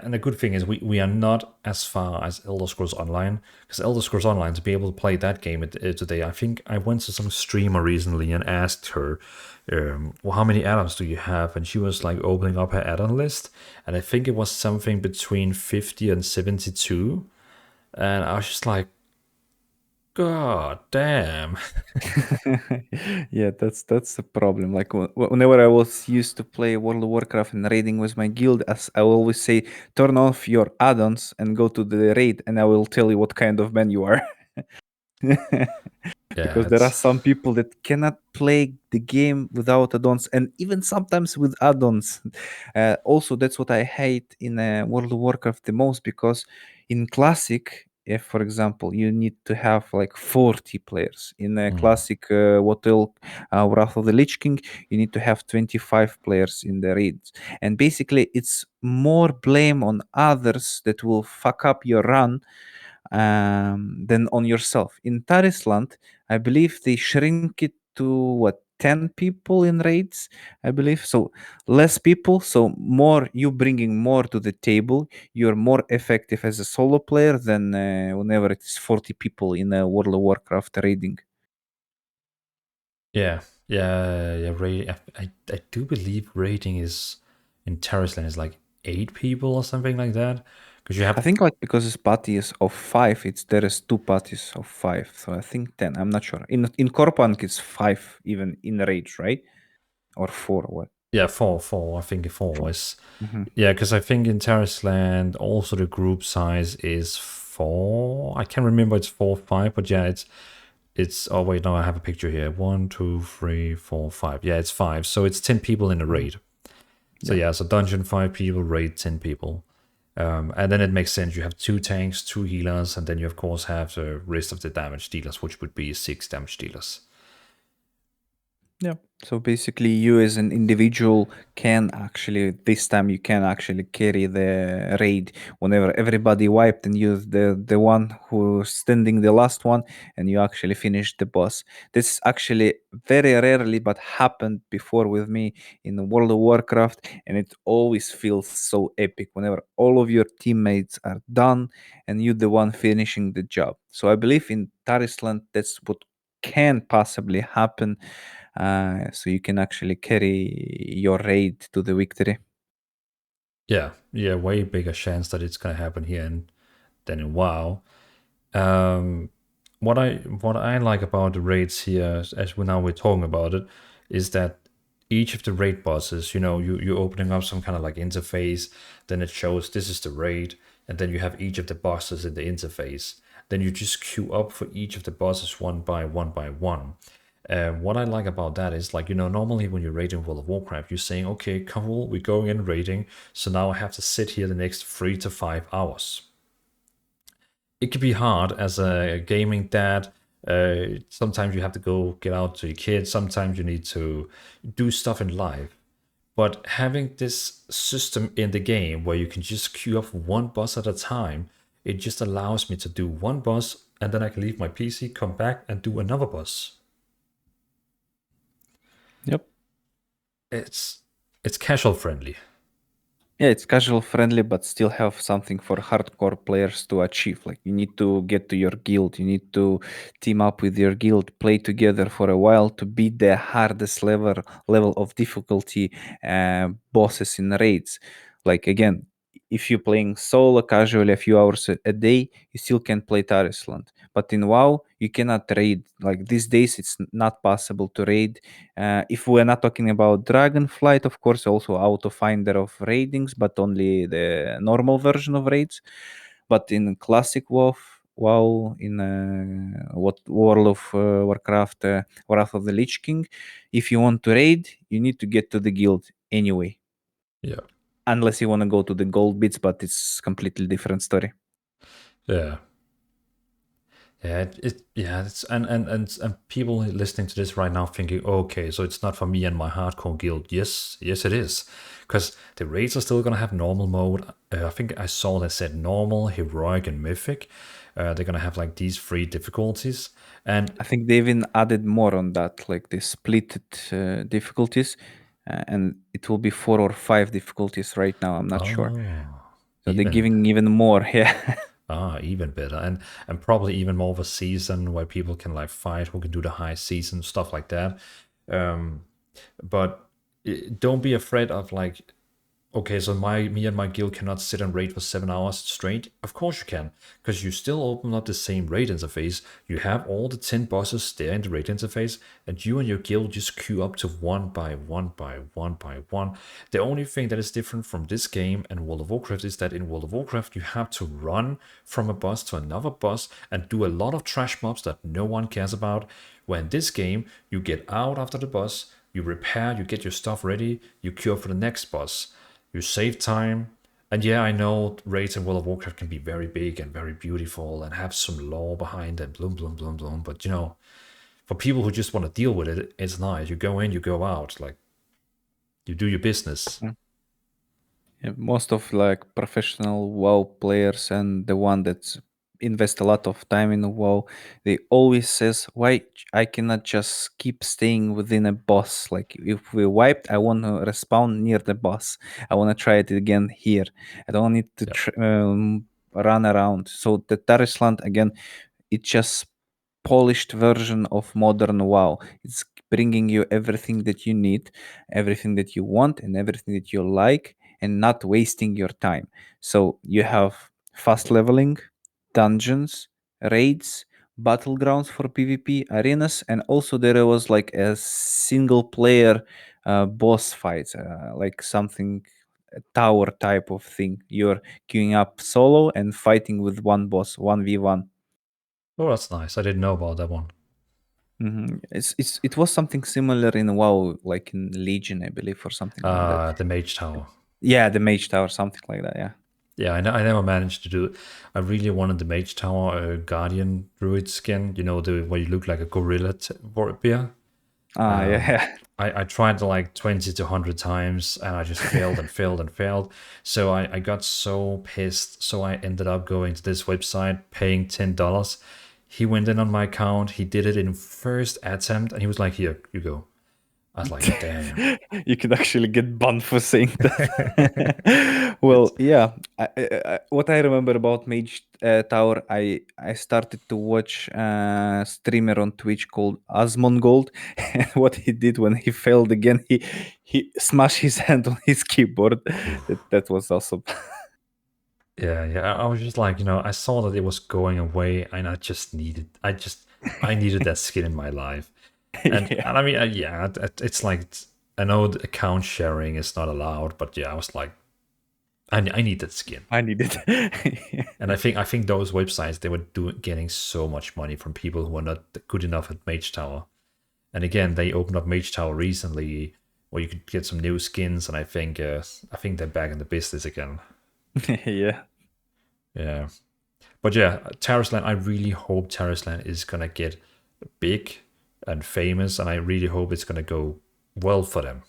the good thing is we are not as far as Elder Scrolls Online, because Elder Scrolls Online, to be able to play that game today, I think I went to some streamer recently and asked her, well, how many add-ons do you have? And she was like opening up her add-on list, and I think it was something between 50 and 72. And I was just like, God damn.
Yeah, that's the problem. Like whenever I was used to play World of Warcraft and raiding with my guild, as I always say, turn off your add-ons and go to the raid, and I will tell you what kind of man you are.
Yeah,
Because there are
it's
some people that cannot play the game without add-ons, and even sometimes with add-ons. Also, that's what I hate in World of Warcraft the most, because in Classic, if for example you need to have like 40 players in a
mm,
Classic Wrath of the Lich King, you need to have 25 players in the raids, and basically it's more blame on others that will fuck up your run than on yourself. In Tarisland, I believe they shrink it to what 10 people in raids, I believe. So less people, so more you bringing more to the table. You're more effective as a solo player than whenever it is 40 people in a World of Warcraft raiding.
yeah. I do believe rating is in Tarisland is like 8 people or something like that. Because you
I
have,
think like because it's parties of five, it's there is two parties of five, so I think 10. I'm not sure. In Corepunk it's five even in raids, right? Or four? What?
yeah, four. I think four
Four.
is,
Mm-hmm.
yeah, because I think in Tarisland also the group size is 4. I can't remember, it's 4, 5, but yeah, it's. Oh wait, no, I have a picture here. 1, 2, 3, 4, 5. Yeah, it's 5. So it's 10 people in a raid. So
Yeah.
yeah, so dungeon 5 people, raid 10 people. And then it makes sense. You have 2 tanks, 2 healers, and then you of course have the rest of the damage dealers, which would be 6 damage dealers.
Yeah. So basically, you as an individual can actually, this time you can actually carry the raid whenever everybody wiped and you're the one who's standing the last one and you actually finish the boss. This actually very rarely but happened before with me in World of Warcraft, and it always feels so epic whenever all of your teammates are done and you're the one finishing the job. So I believe in Tarisland that's what can possibly happen, so you can actually carry your raid to the victory.
Yeah, way bigger chance that it's gonna happen here than in WoW. Um, what I like about the raids here, as we're talking about it, is that each of the raid bosses, you're opening up some kind of like interface, then it shows this is the raid, and then you have each of the bosses in the interface. Then you just queue up for each of the bosses one by one by one. What I like about that is, like, normally when you're raiding World of Warcraft, you're saying, okay, cool, we're going in raiding, so now I have to sit here the next 3 to 5 hours. It can be hard as a gaming dad. Sometimes you have to go get out to your kids. Sometimes you need to do stuff in life. But having this system in the game where you can just queue up one boss at a time, it just allows me to do one boss and then I can leave my PC, come back and do another boss.
Yep.
It's casual friendly.
Yeah, it's casual friendly, but still have something for hardcore players to achieve. Like you need to get to your guild, you need to team up with your guild, play together for a while to beat the hardest level of difficulty bosses in raids. Like again, if you're playing solo casually a few hours a day, you still can play Tarisland. But in WoW, you cannot raid. Like these days, it's not possible to raid. If we're not talking about Dragonflight, of course, also auto finder of raidings, but only the normal version of raids. But in classic WoW, in what World of Warcraft, Wrath of the Lich King, if you want to raid, you need to get to the guild anyway.
Yeah.
Unless you want to go to the gold bits, but it's completely different story.
Yeah. Yeah, it's and people listening to this right now thinking, okay, so it's not for me and my hardcore guild. Yes, it is, because the raids are still gonna have normal mode. I think I saw they said normal, heroic, and mythic. They're gonna have like these 3 difficulties, and
I think they even added more on that, like they split difficulties, and it will be 4 or 5 difficulties right now. I'm not sure. So they're giving even more. Yeah.
Even better, and probably even more of a season where people can like fight, who can do the high season stuff like that. But don't be afraid of like, okay, so me and my guild cannot sit and raid for 7 hours straight. Of course you can, because you still open up the same raid interface. You have all the 10 bosses there in the raid interface, and you and your guild just queue up to one by one by one by one. The only thing that is different from this game and World of Warcraft is that in World of Warcraft you have to run from a boss to another boss and do a lot of trash mobs that no one cares about. Where in this game, you get out after the boss, you repair, you get your stuff ready, you queue up for the next boss. You save time. And yeah, I know raids in World of Warcraft can be very big and very beautiful and have some lore behind it, bloom, bloom, bloom, bloom. But you know, for people who just want to deal with it, it's nice. You go in, you go out. Like, you do your business.
Yeah, most of like professional WoW players and the one that invest a lot of time in WoW, they always says, why I cannot just keep staying within a boss? Like if we wiped, I want to respawn near the boss. I want to try it again here. I don't need to run around. So the Tarisland again, it just polished version of modern WoW. It's bringing you everything that you need, everything that you want, and everything that you like, and not wasting your time. So you have fast leveling, dungeons, raids, battlegrounds for PvP, arenas, and also there was like a single player boss fight, like something a tower type of thing. You're queuing up solo and fighting with one boss, 1v1.
Oh, that's nice. I didn't know about that one.
It was something similar in WoW, like in Legion, I believe, or something like that.
The Mage Tower.
Yeah, the Mage Tower, something like that. Yeah.
Yeah, I never managed to do it. I really wanted the Mage Tower Guardian Druid skin. You know, the where you look like a gorilla warrior.
Yeah.
I tried like 20 to 100 times and I just failed and failed and failed. So I got so pissed. So I ended up going to this website, paying $10. He went in on my account. He did it in first attempt and he was like, here, you go. I was like, damn.
You could actually get banned for saying that. Well, yeah. What I remember about Mage Tower, I started to watch a streamer on Twitch called Asmongold. And what he did when he failed again, he smashed his hand on his keyboard. That was awesome.
Yeah. I was just like, you know, I saw that it was going away and I needed that skin in my life. And,
Yeah.
and I mean, yeah, it's like, I know the account sharing is not allowed, but yeah, I was like, I need that skin.
I need it.
And I think those websites, they were getting so much money from people who were not good enough at Mage Tower. And again, they opened up Mage Tower recently, where you could get some new skins, and I think they're back in the business again.
Yeah.
Yeah. But yeah, Tarisland, I really hope Tarisland is gonna get big and famous, and I really hope it's gonna go well for them.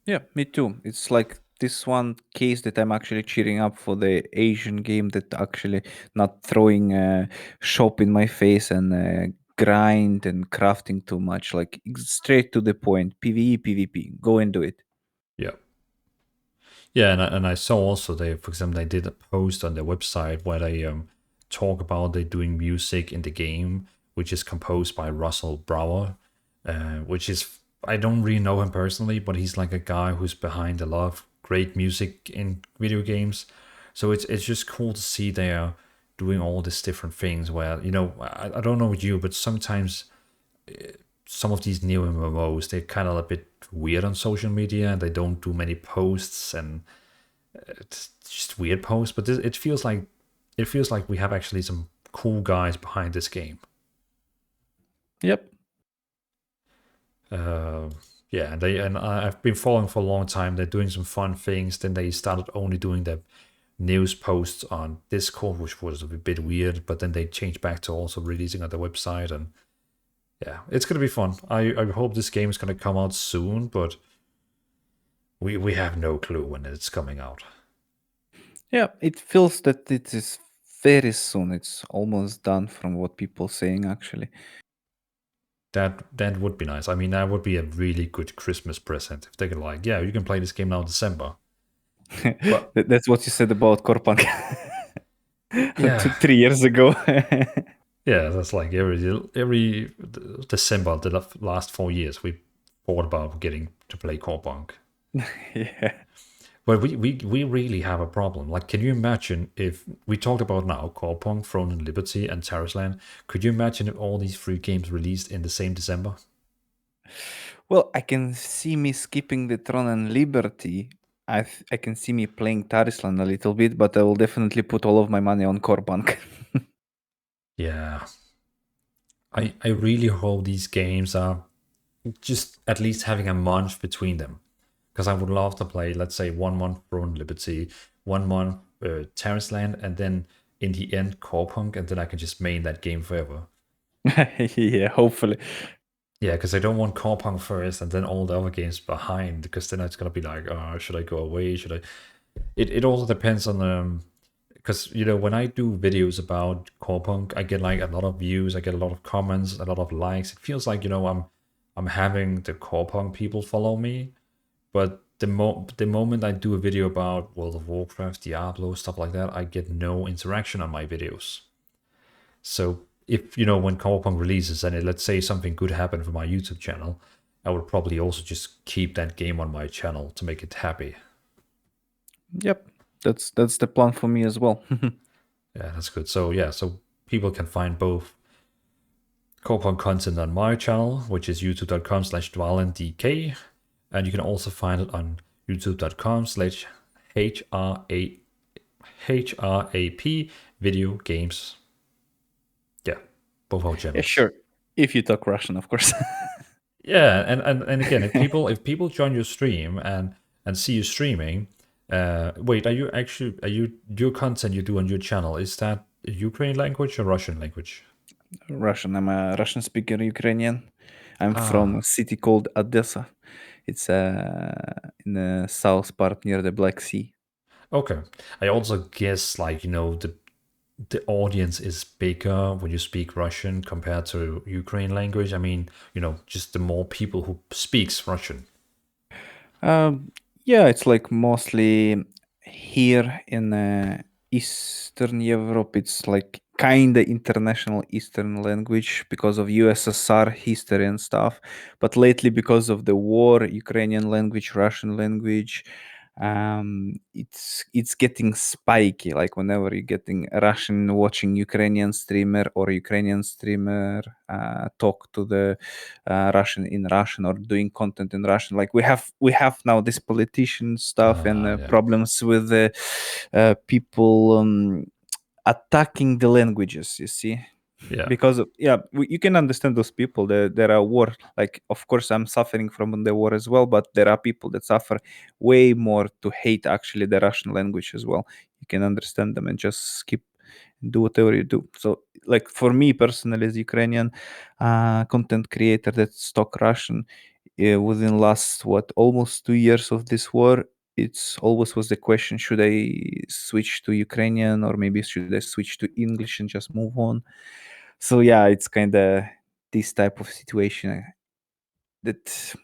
Yeah, me too. It's like this one case that I'm actually cheering up for the Asian game that actually not throwing shop in my face and grind and crafting too much. Like straight to the point. PvE, PvP. Go and do it.
Yeah. Yeah, and I saw also they, for example, they did a post on their website where they talk about they doing music in the game, which is composed by Russell Brower, which is I don't really know him personally, but he's like a guy who's behind a lot of great music in video games. So it's just cool to see they're doing all these different things. Where I don't know you, but sometimes some of these new MMOs they're kind of a bit weird on social media and they don't do many posts and it's just weird posts, but it feels like we have actually some cool guys behind this game.
Yep.
Yeah, I've been following for a long time. They're doing some fun things. Then they started only doing the news posts on Discord, which was a bit weird. But then they changed back to also releasing on the website, and yeah, it's gonna be fun. I hope this game is gonna come out soon, but we have no clue when it's coming out.
Yeah, it feels that it is very soon. It's almost done from what people saying actually.
That would be nice. I mean, that would be a really good Christmas present if they could like, yeah, you can play this game now in December. But
That's what you said about Corepunk
yeah,
3 years ago.
yeah, that's like every December the last 4 years we thought about getting to play Corepunk.
Yeah.
But we really have a problem. Like, can you imagine if we talked about now Corepunk, Throne and Liberty, and Tarisland? Could you imagine if all these three games released in the same December?
Well, I can see me skipping the Throne and Liberty. I can see me playing Tarisland a little bit, but I will definitely put all of my money on Corepunk.
Yeah. I really hope these games are just at least having a month between them. Because I would love to play, let's say, 1 month Throne and Liberty, 1 month Tarisland, and then in the end Corepunk, and then I can just main that game forever.
Yeah, hopefully.
Yeah, because I don't want Corepunk first and then all the other games behind, because then it's gonna be like, oh, should I go away? Should I? It also depends on because when I do videos about Corepunk, I get like a lot of views, I get a lot of comments, a lot of likes. It feels like I'm having the Corepunk people follow me, but the moment I do a video about World of Warcraft, Diablo, stuff like that, I get no interaction on my videos. So if when Corepunk releases and let's say something good happened for my YouTube channel, I would probably also just keep that game on my channel to make it happy.
Yep, that's the plan for me as well.
Yeah, that's good. So yeah, so people can find both Corepunk content on my channel, which is youtube.com/DvalinDK, and you can also find it on youtube.com/HRAP video games. Yeah, both our
Yeah,
channels.
sure. If you talk Russian, of course.
Yeah, and again, if people join your stream and see you streaming, wait, are you your content you do on your channel, is that Ukrainian language or Russian language?
Russian. I'm a Russian speaker Ukrainian. I'm from a city called Odessa. It's in the south part near the Black Sea.
Okay. I also guess like the audience is bigger when you speak Russian compared to Ukrainian language. I mean, just the more people who speaks Russian.
Yeah, it's like mostly here in Eastern Europe. It's like kind of international Eastern language because of USSR history and stuff. But lately, because of the war, Ukrainian language, Russian language, it's getting spiky. Like whenever you're getting Russian watching Ukrainian streamer or Ukrainian streamer talk to the Russian in Russian or doing content in Russian. Like we have now this politician stuff and
Yeah.
problems with the people attacking the languages. You see,
Yeah.
because you can understand those people. There are war. Like of course I'm suffering from the war as well, but there are people that suffer way more to hate actually the Russian language as well. You can understand them and just skip, do whatever you do. So like for me personally as Ukrainian content creator that talk Russian, within last almost 2 years of this war, it's always was the question: should I switch to Ukrainian, or maybe should I switch to English and just move on? So yeah, it's kind of this type of situation that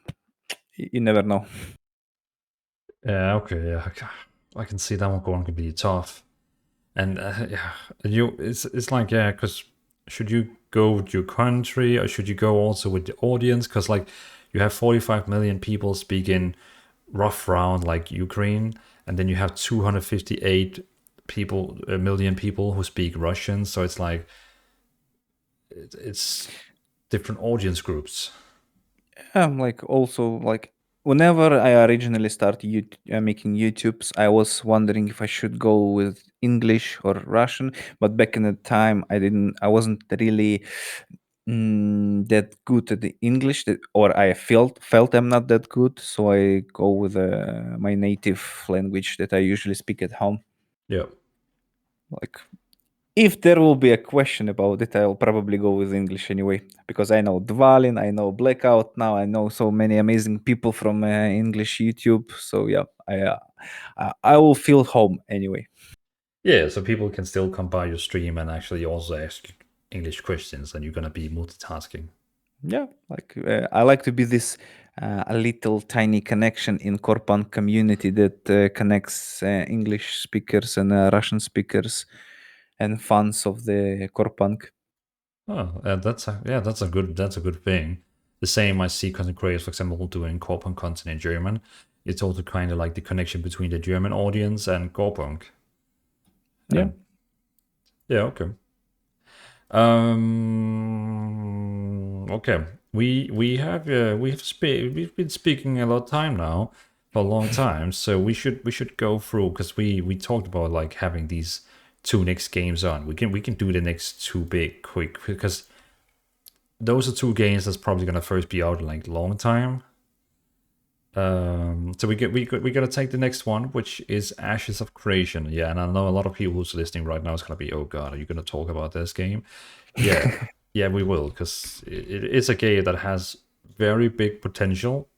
you never know.
Yeah, okay, yeah. I can see that one going to be tough. And yeah, it's like, yeah, because should you go with your country or should you go also with the audience? Because like you have 45 million people speaking rough round like Ukraine, and then you have 258 people, a million people who speak Russian. So it's like it's different audience groups.
Like also like whenever I originally started making YouTubes, I was wondering if I should go with English or Russian. But back in the time, I wasn't really that good at the English, or I felt I'm not that good. So I go with my native language that I usually speak at home.
Yeah.
Like if there will be a question about it, I'll probably go with English anyway, because I know Dvalin, I know Blackout now, I know so many amazing people from English YouTube. So yeah, I will feel home anyway.
Yeah, so people can still come by your stream and actually also ask English questions, and you're gonna be multitasking.
Yeah, like I like to be this a little tiny connection in Corepunk community that connects English speakers and Russian speakers and fans of the Corepunk.
Oh, that's a good thing. The same I see content creators, for example, doing Corepunk content in German. It's also kind of like the connection between the German audience and Corepunk.
Yeah.
Yeah, okay. Okay. We've been speaking a lot of time now for a long time, so we should go through, because we talked about like having these two next games on. We can do the next two big quick, because those are two games that's probably gonna first be out in like a long time. So we gotta take the next one, which is Ashes of Creation. Yeah, and I know a lot of people who's listening right now is gonna be, oh god, are you gonna talk about this game? Yeah, yeah, we will, because it's a game that has very big potential.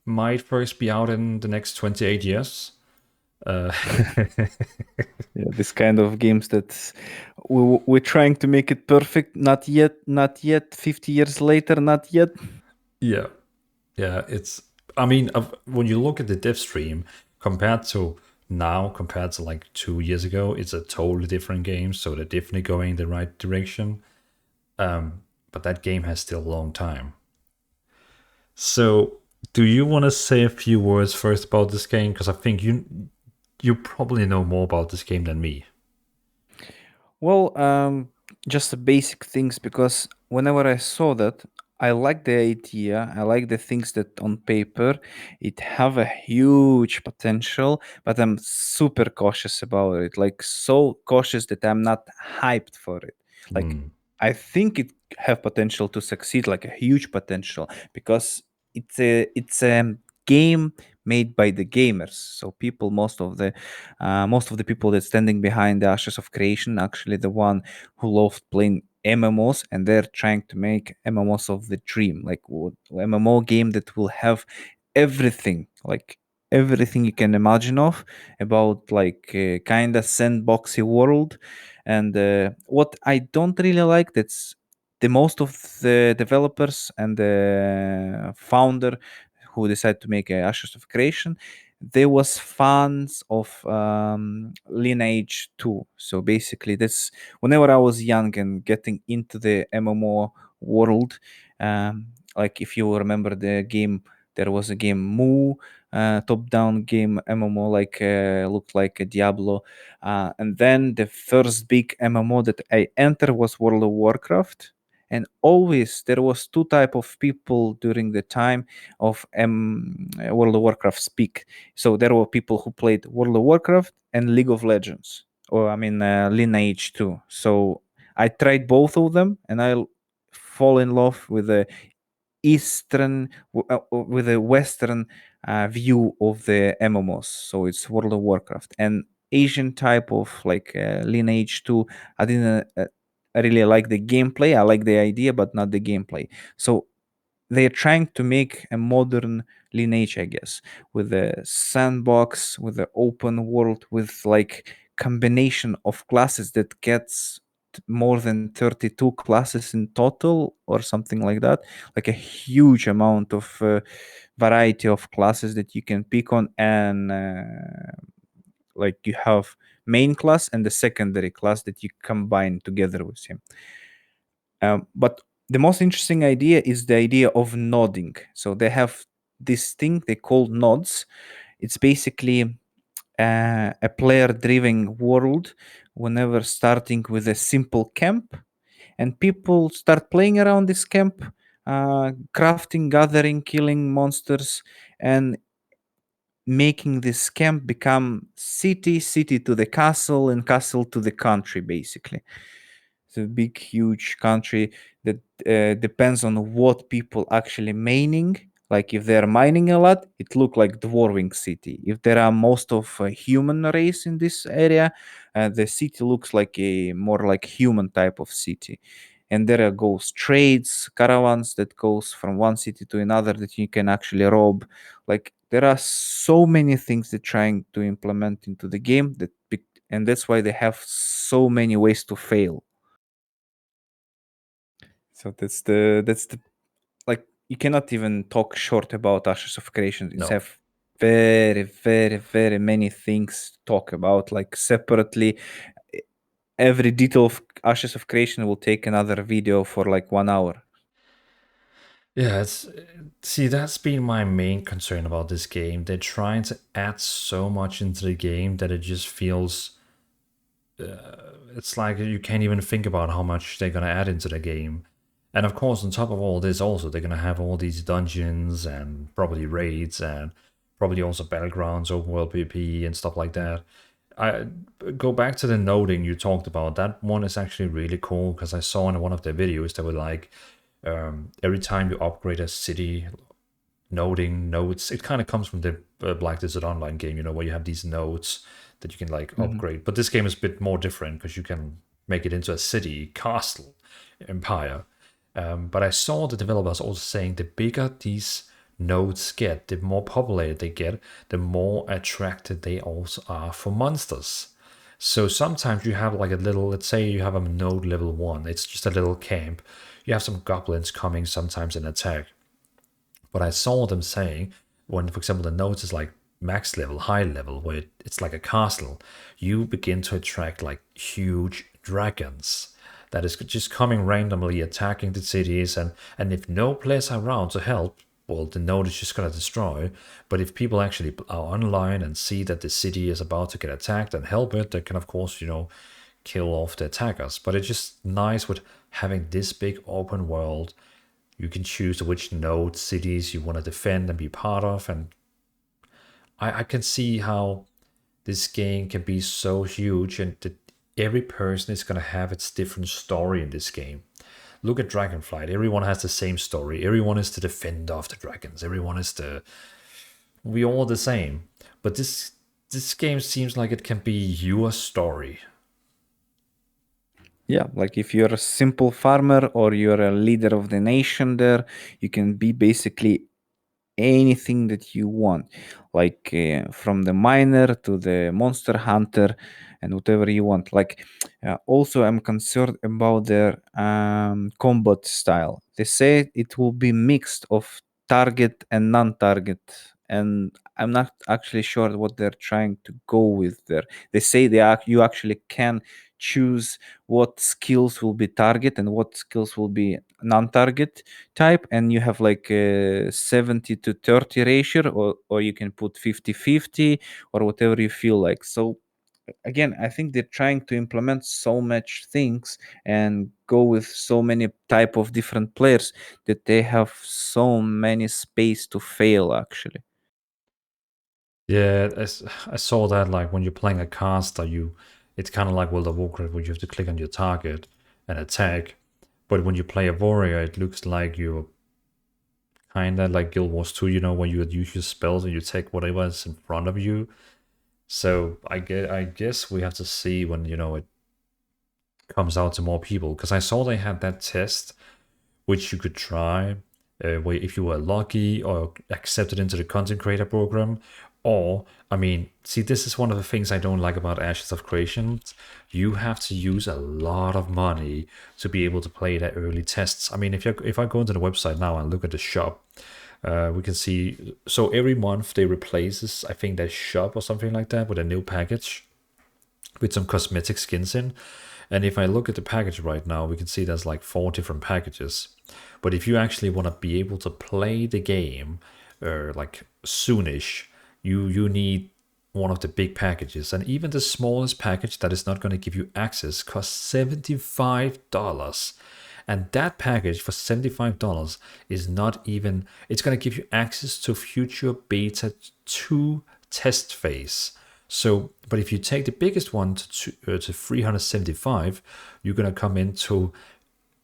Might first be out in the next 28 years.
Yeah, this kind of games that we're trying to make it perfect. Not yet, not yet. 50 years later, not yet.
Yeah, yeah. I mean, when you look at the div stream compared to now, compared to like 2 years ago, it's a totally different game. So they're definitely going in the right direction. But that game has still a long time. So, do you want to say a few words first about this game? Because I think you probably know more about this game than me.
Well, just the basic things, because whenever I saw that, I like the idea. I like the things that on paper it have a huge potential, but I'm super cautious about it. Like so cautious that I'm not hyped for it. Like I think it have potential to succeed, like a huge potential, because it's a game made by the gamers. So people, most of the people that's standing behind the Ashes of Creation, actually the one who loved playing MMOs, and they're trying to make MMOs of the dream, like MMO game that will have everything, like everything you can imagine of, about like kind of sandboxy world. And what I don't really like, that's the most of the developers and the founder who decided to make Ashes of Creation, there was fans of Lineage 2. So basically, that's whenever I was young and getting into the MMO world, like if you remember the game, there was a game Mu, top-down game MMO, like looked like a Diablo, and then the first big MMO that I entered was World of Warcraft. And always there was two type of people during the time of World of Warcraft speak. So there were people who played World of Warcraft and League of Legends, or I mean Lineage 2. So I tried both of them, and I fall in love with the with the Western view of the MMOs. So it's World of Warcraft and Asian type of like Lineage 2. I didn't. I really like the gameplay. I like the idea, but not the gameplay. So they're trying to make a modern Lineage, I guess, with a sandbox, with the open world, with like combination of classes that gets more than 32 classes in total or something like that, like a huge amount of variety of classes that you can pick on. And like you have main class and the secondary class that you combine together with him. But the most interesting idea is the idea of nodding. So they have this thing they call nods. It's basically a player driven world whenever starting with a simple camp, and people start playing around this camp, crafting, gathering, killing monsters, and making this camp become city, city to the castle, and castle to the country, basically. It's a big, huge country that depends on what people actually mining. Like if they're mining a lot, it look like dwarving city. If there are most of human race in this area, the city looks like a more like human type of city. And there goes trades, caravans that goes from one city to another that you can actually rob. Like there are so many things they're trying to implement into the game and that's why they have so many ways to fail. So that's the like you cannot even talk short about Ashes of Creation. It's
No.
have very, very, very many things to talk about, like separately. E- Every detail of Ashes of Creation will take another video for like 1 hour.
Yeah, see, that's been my main concern about this game. They're trying to add so much into the game that it just feels it's like you can't even think about how much they're gonna add into the game. And of course, on top of all this, also they're gonna have all these dungeons and probably raids and probably also battlegrounds, open world PvP and stuff like that. I go back to the noting you talked about. That one is actually really cool because I saw in one of their videos that were like every time you upgrade a city, noting nodes. It kind of comes from the Black Desert Online game, where you have these nodes that you can like upgrade. But this game is a bit more different because you can make it into a city, castle, empire. But I saw the developers also saying the bigger these nodes get, the more populated they get, the more attracted they also are for monsters. So sometimes you have like a little, let's say you have a node level 1, it's just a little camp. You have some goblins coming sometimes in attack. But I saw them saying when, for example, the nodes is like max level, high level, where it's like a castle, you begin to attract like huge dragons that is just coming randomly attacking the cities, and if no players are around to help, well, the node is just gonna destroy. But if people actually are online and see that the city is about to get attacked and help it, they can of course kill off the attackers. But it's just nice with having this big open world. You can choose which node cities you want to defend and be part of, and I can see how this game can be so huge, and that every person is going to have its different story in this game. Look at Dragonflight. Everyone has the same story. Everyone is the defender of the dragons. Everyone is we all the same. But this game seems like it can be your story.
Yeah, like if you're a simple farmer or you're a leader of the nation there, you can be basically anything that you want, like from the miner to the monster hunter and whatever you want. Like also I'm concerned about their combat style. They say it will be mixed of target and non-target, and I'm not actually sure what they're trying to go with there. They say you actually can choose what skills will be target and what skills will be non-target type, and you have like a 70 to 30 ratio, or you can put 50-50 or whatever you feel like. So again, I think they're trying to implement so much things and go with so many type of different players that they have so many space to fail actually.
Yeah, I saw that like when you're playing a caster, it's kind of like World of Warcraft where you have to click on your target and attack. But when you play a warrior, it looks like you're kind of like Guild Wars 2, when you use your spells and you take whatever is in front of you. So I guess we have to see when it comes out to more people, because I saw they had that test which you could try where if you were lucky or accepted into the content creator program. Or, I mean, see, this is one of the things I don't like about Ashes of Creation. You have to use a lot of money to be able to play the early tests. I mean, if I go into the website now and look at the shop, we can see, so every month they replaces, I think, their shop or something like that with a new package with some cosmetic skins in. And if I look at the package right now, we can see there's like 4 different packages. But if you actually want to be able to play the game like soonish, you need one of the big packages. And even the smallest package that is not going to give you access costs $75. And that package for $75 is not even, it's going to give you access to future beta 2 test phase. So, but if you take the biggest one to 375, you're going to come into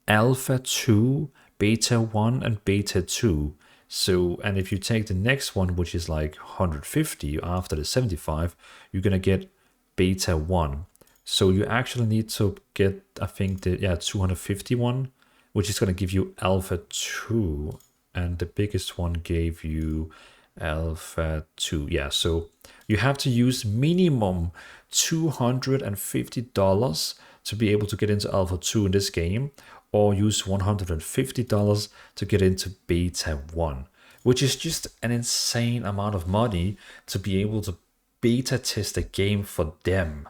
Alpha 2, Beta 1, and Beta 2. So, and if you take the next one, which is like 150 after the 75, you're going to get Beta 1. So you actually need to get, I think, the 251, which is going to give you Alpha 2. And the biggest one gave you Alpha 2. Yeah, so you have to use minimum $250 to be able to get into Alpha 2 in this game, or use $150 to get into Beta 1, which is just an insane amount of money to be able to beta test a game for them.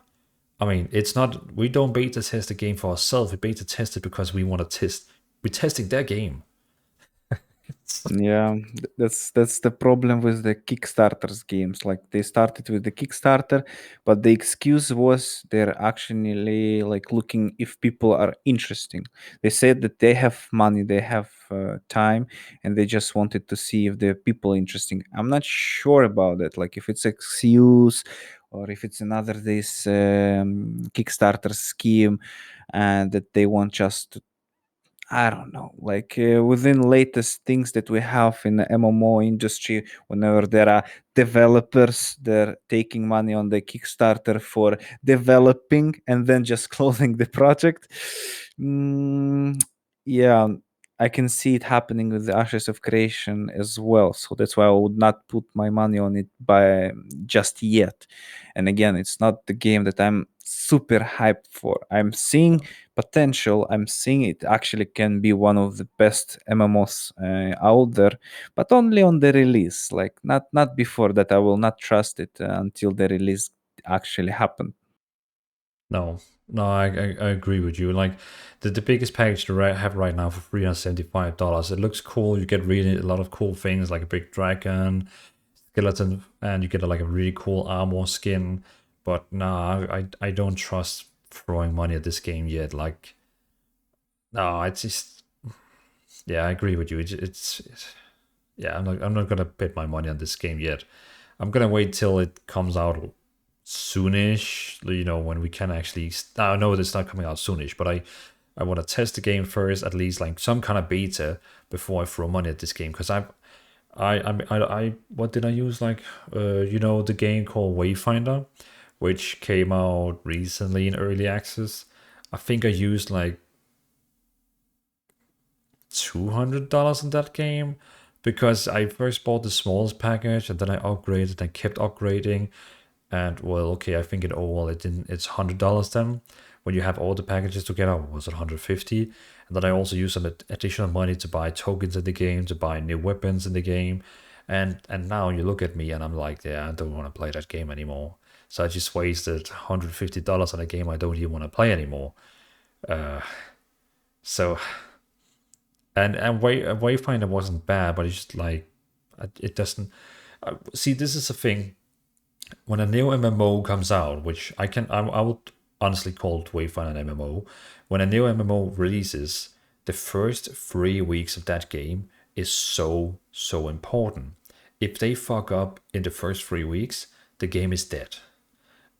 I mean, it's not, we don't beta test the game for ourselves, we beta test it because we want to test, we're testing their game.
Yeah, that's the problem with the Kickstarters games. Like they started with the Kickstarter, but the excuse was they're actually like looking if people are interesting. They said that they have money, they have time, and they just wanted to see if the people interesting. I'm not sure about it. Like if it's excuse or if it's another this Kickstarter scheme, and that they want just to, I don't know, like within latest things that we have in the MMO industry, whenever there are developers, they're taking money on the Kickstarter for developing and then just closing the project. Mm, yeah, I can see it happening with the Ashes of Creation as well. So that's why I would not put my money on it by just yet. And again, it's not the game that I'm super hyped for. I'm seeing potential. I'm seeing it actually can be one of the best MMOs out there, but only on the release. Like not before that. I will not trust it until the release actually happened.
No, I agree with you. Like the biggest package to have right now for $375. It looks cool. You get really a lot of cool things like a big dragon, skeleton, and you get like a really cool armor skin. But no, I don't trust throwing money at this game yet. Like, no, it's just, yeah, I agree with you. It's yeah, I'm not gonna bet my money on this game yet. I'm gonna wait till it comes out soonish, when we can actually. I know it's not coming out soonish, but I want to test the game first, at least like some kind of beta before I throw money at this game. Because I what did I use? Like the game called Wayfinder, which came out recently in early access. I think I used like $200 in that game because I first bought the smallest package and then I upgraded and kept upgrading. And well, okay, I think in overall it's $100 then. When you have all the packages together, was it 150? And then I also used some additional money to buy tokens in the game, to buy new weapons in the game. And now you look at me and I'm like, yeah, I don't want to play that game anymore. So I just wasted $150 on a game I don't even want to play anymore. So, and Wayfinder wasn't bad, but it's just like, it doesn't. See, this is a thing. When a new MMO comes out, which I would honestly call Wayfinder an MMO. When a new MMO releases, the first 3 weeks of that game is so important. If they fuck up in the first 3 weeks, the game is dead.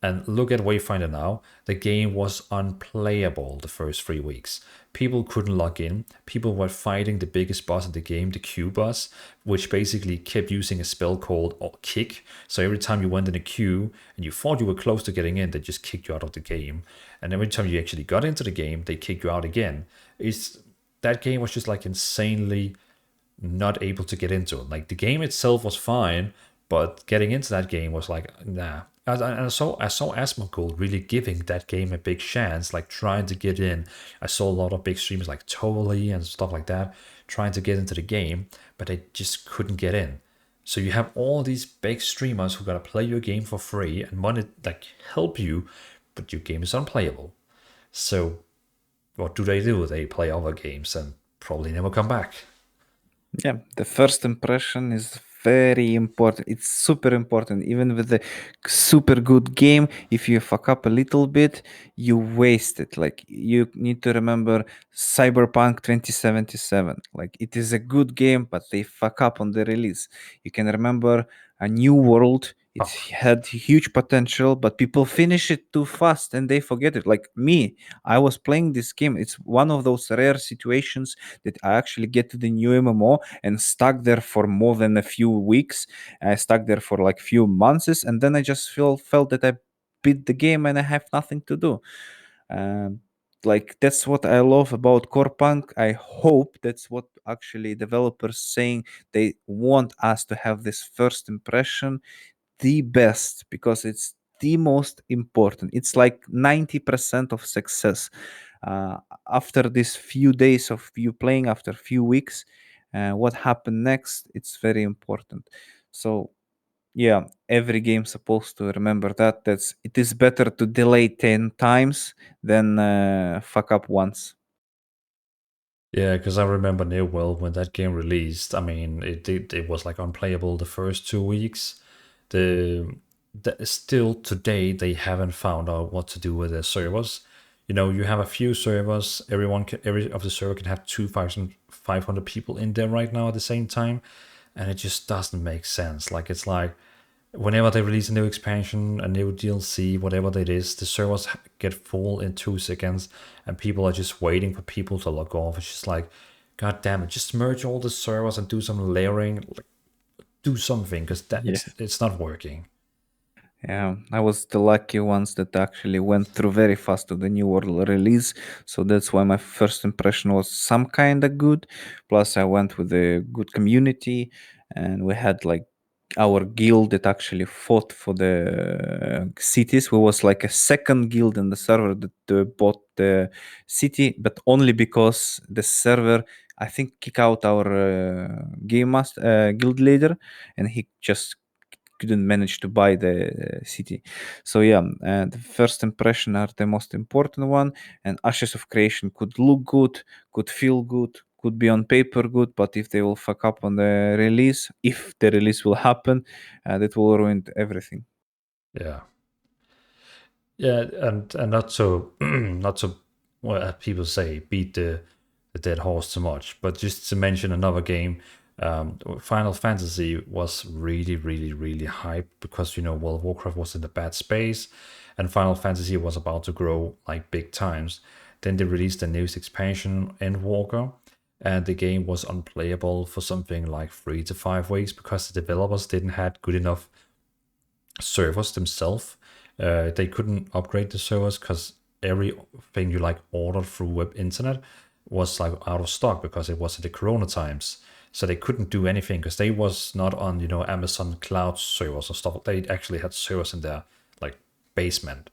And look at Wayfinder now. The game was unplayable the first 3 weeks. People couldn't log in. People were fighting the biggest boss of the game, the Q boss, which basically kept using a spell called Kick. So every time you went in a queue and you thought you were close to getting in, they just kicked you out of the game. And every time you actually got into the game, they kicked you out again. That game was just like insanely not able to get into it. Like the game itself was fine, but getting into that game was like, nah. And I saw Asmongold really giving that game a big chance, like trying to get in. I saw a lot of big streamers like Totally and stuff like that trying to get into the game, but they just couldn't get in. So you have all these big streamers who gotta play your game for free and want to like help you, but your game is unplayable. So what do? They play other games and probably never come back.
Yeah, the first impression is very important. It's super important. Even with the super good game, if you fuck up a little bit, you waste it. Like you need to remember Cyberpunk 2077. Like it is a good game, but they fuck up on the release. You can remember a New World. It
Oh,
had huge potential, but people finish it too fast and they forget it. Like me, I was playing this game. It's one of those rare situations that I actually get to the new MMO and stuck there for more than a few weeks. I stuck there for like few months, and then I just felt that I beat the game and I have nothing to do. Um, like that's what I love about Corepunk. I hope that's what actually developers saying they want us to have this first impression the best because it's the most important. It's like 90% of success. Uh, After these few days of you playing, after few weeks, what happened next, it's very important. So yeah, every game supposed to remember that's it is better to delay 10 times than fuck up once.
yeah, because I remember New World when that game released. I mean, it was like unplayable the first 2 weeks. The, still today they haven't found out what to do with their servers. You have a few servers. Every of the server can have 2,500 people in there right now at the same time, and it just doesn't make sense. Like it's like whenever they release a new expansion, a new DLC, whatever that is, the servers get full in 2 seconds, and people are just waiting for people to log off. It's just like, god damn it, just merge all the servers and do some layering, like, do something, because that
Yeah.
it's not working.
Yeah, I was the lucky ones that actually went through very fast to the new world release. So that's why my first impression was some kind of good. Plus, I went with a good community, and we had like our guild that actually fought for the cities. We was like a second guild in the server that bought the city, but only because the server, I think, kick out our game master, guild leader, and he just couldn't manage to buy the city. So yeah, the first impression are the most important one, and Ashes of Creation could look good, could feel good, could be on paper good, but if they will fuck up on the release, if the release will happen, that will ruin everything.
Yeah, yeah, and not so not so, well, as people say, beat the dead horse too much. But just to mention another game, Final Fantasy was really, really, really hyped because World of Warcraft was in a bad space, and Final Fantasy was about to grow like big times. Then they released the newest expansion, Endwalker, and the game was unplayable for something like 3 to 5 weeks because the developers didn't have good enough servers themselves. They couldn't upgrade the servers because everything you like ordered through web internet was like out of stock because it was at the Corona times. So they couldn't do anything because they was not on Amazon cloud servers or stuff. They actually had servers in their like basement.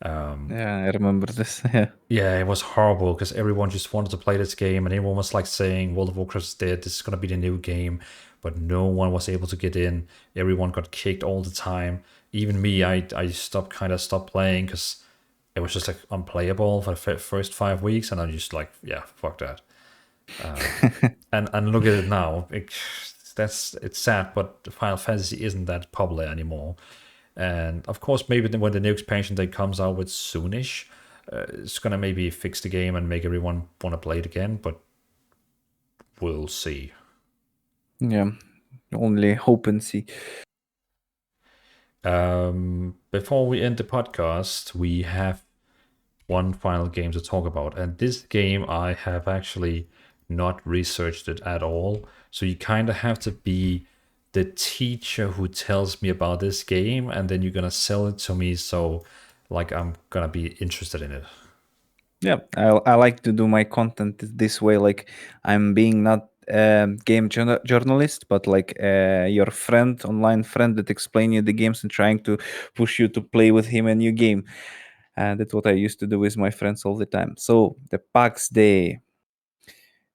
Yeah, I remember this. Yeah.
Yeah, it was horrible because everyone just wanted to play this game, and everyone was like saying World of Warcraft is dead. This is gonna be the new game, but no one was able to get in. Everyone got kicked all the time. Even me, I stopped playing because it was just like unplayable for the first 5 weeks, and I'm just like, yeah, fuck that. And look at it now. It's sad, but Final Fantasy isn't that popular anymore. And of course, maybe when the new expansion day comes out with soonish, it's gonna maybe fix the game and make everyone want to play it again. But we'll see.
Yeah, only hope and see.
Before we end the podcast, we have one final game to talk about, and this game I have actually not researched it at all. So you kind of have to be the teacher who tells me about this game, and then you're gonna sell it to me. So, like, I'm gonna be interested in it.
Yeah, I like to do my content this way. Like I'm being not game journalist, but like your friend, online friend that explain you the games and trying to push you to play with him a new game. And that's what I used to do with my friends all the time. So the Pax Day,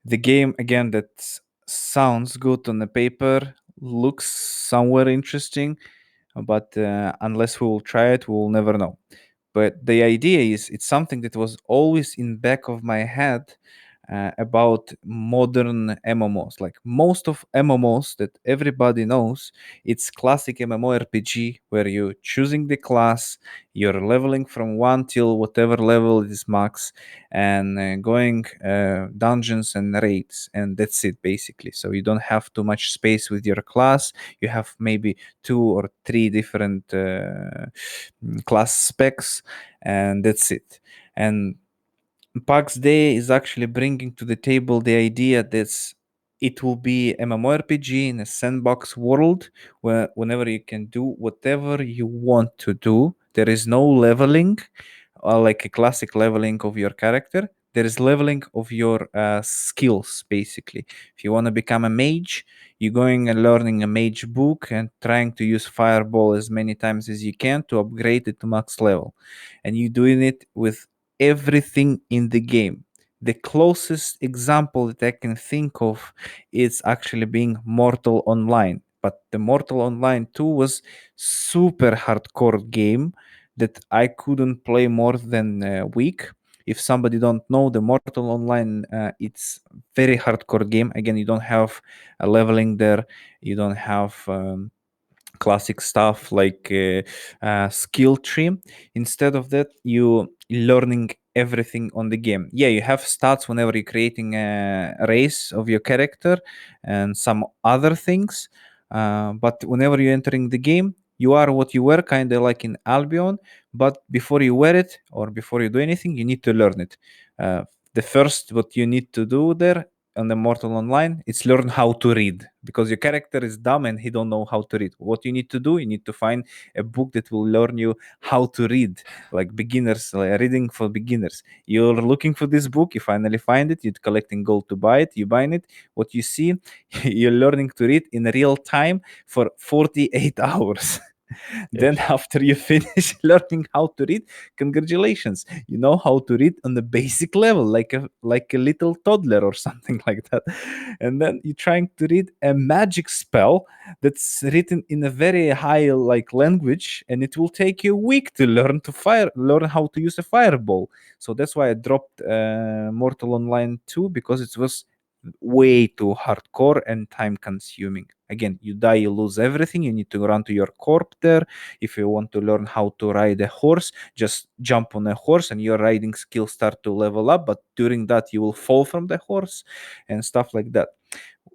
the game again that sounds good on the paper, looks somewhere interesting, but unless we will try it, we will never know. But the idea is it's something that was always in back of my head about modern MMOs. Like most of MMOs that everybody knows, it's classic MMORPG where you're choosing the class, you're leveling from one till whatever level it is max, and going dungeons and raids, and that's it basically. So you don't have too much space with your class. You have maybe 2 or 3 different class specs, and that's it. And Pax Day is actually bringing to the table the idea that it will be MMORPG in a sandbox world where whenever you can do whatever you want to do. There is no leveling, like a classic leveling of your character. There is leveling of your skills, basically. If you want to become a mage, you're going and learning a mage book and trying to use fireball as many times as you can to upgrade it to max level. And you're doing it with everything in the game. The closest example that I can think of is actually being Mortal Online. But the Mortal Online 2 was super hardcore game that I couldn't play more than a week. If somebody don't know the Mortal Online, it's very hardcore game. Again, you don't have a leveling there. You don't have classic stuff like skill tree. Instead of that, you learning everything on the game. Yeah, you have stats whenever you're creating a race of your character and some other things, but whenever you're entering the game, you are what you were, kind of like in Albion. But before you wear it or before you do anything, you need to learn it. The first what you need to do there on the Mortal Online, it's learn how to read, because your character is dumb and he don't know how to read. What you need to do, you need to find a book that will learn you how to read, like beginners, like reading for beginners. You're looking for this book, you finally find it, you're collecting gold to buy it, you buying it. What you see, you're learning to read in real time for 48 hours. Then
Yes.
after you finish learning how to read, congratulations, you know how to read on the basic level, like a little toddler or something like that. And then you're trying to read a magic spell that's written in a very high like language, and it will take you a week to learn how to use a fireball. So that's why I dropped Mortal Online 2, because it was way too hardcore and time consuming. Again, you die, you lose everything. You need to run to your corp there. If you want to learn how to ride a horse, just jump on a horse and your riding skills start to level up. But during that, you will fall from the horse and stuff like that.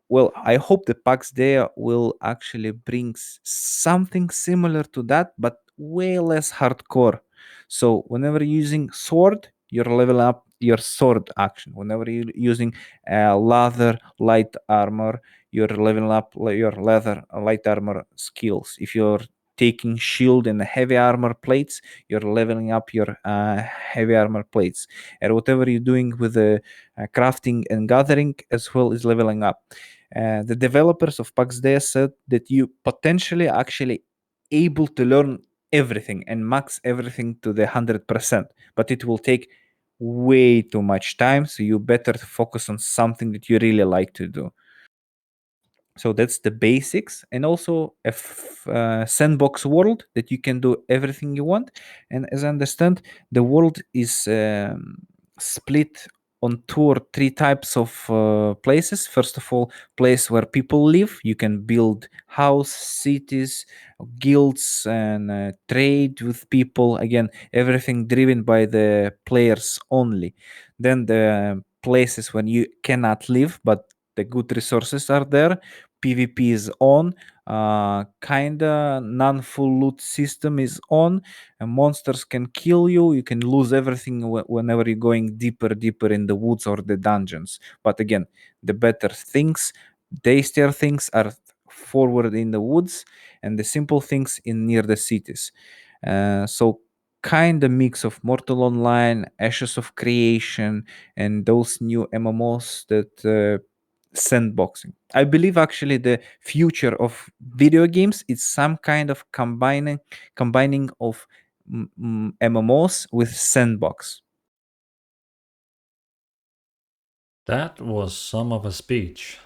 Well, I hope the Pax Dei will actually bring something similar to that, but way less hardcore. So whenever you're using sword, you're leveling up your sword action. Whenever you're using leather light armor, you're leveling up your leather light armor skills. If you're taking shield and heavy armor plates, you're leveling up your heavy armor plates. And whatever you're doing with the crafting and gathering as well is leveling up. The developers of Pax Dei said that you potentially actually able to learn everything and max everything to the 100%, but it will take way too much time. So you better focus on something that you really like to do. So that's the basics, and also a sandbox world that you can do everything you want. And as I understand, the world is split on 2 or 3 types of places. First of all, place where people live. You can build house, cities, guilds, and trade with people. Again, everything driven by the players only. Then the places when you cannot live, but the good resources are there. PvP is on. Kinda non-full loot system is on. Monsters can kill you. You can lose everything whenever you're going deeper in the woods or the dungeons. But again, the better things, tastier things are forward in the woods, and the simple things in near the cities. So kind of mix of Mortal Online, Ashes of Creation, and those new MMOs that sandboxing. I believe actually the future of video games is some kind of combining of MMOs with sandbox.
That was some of a speech.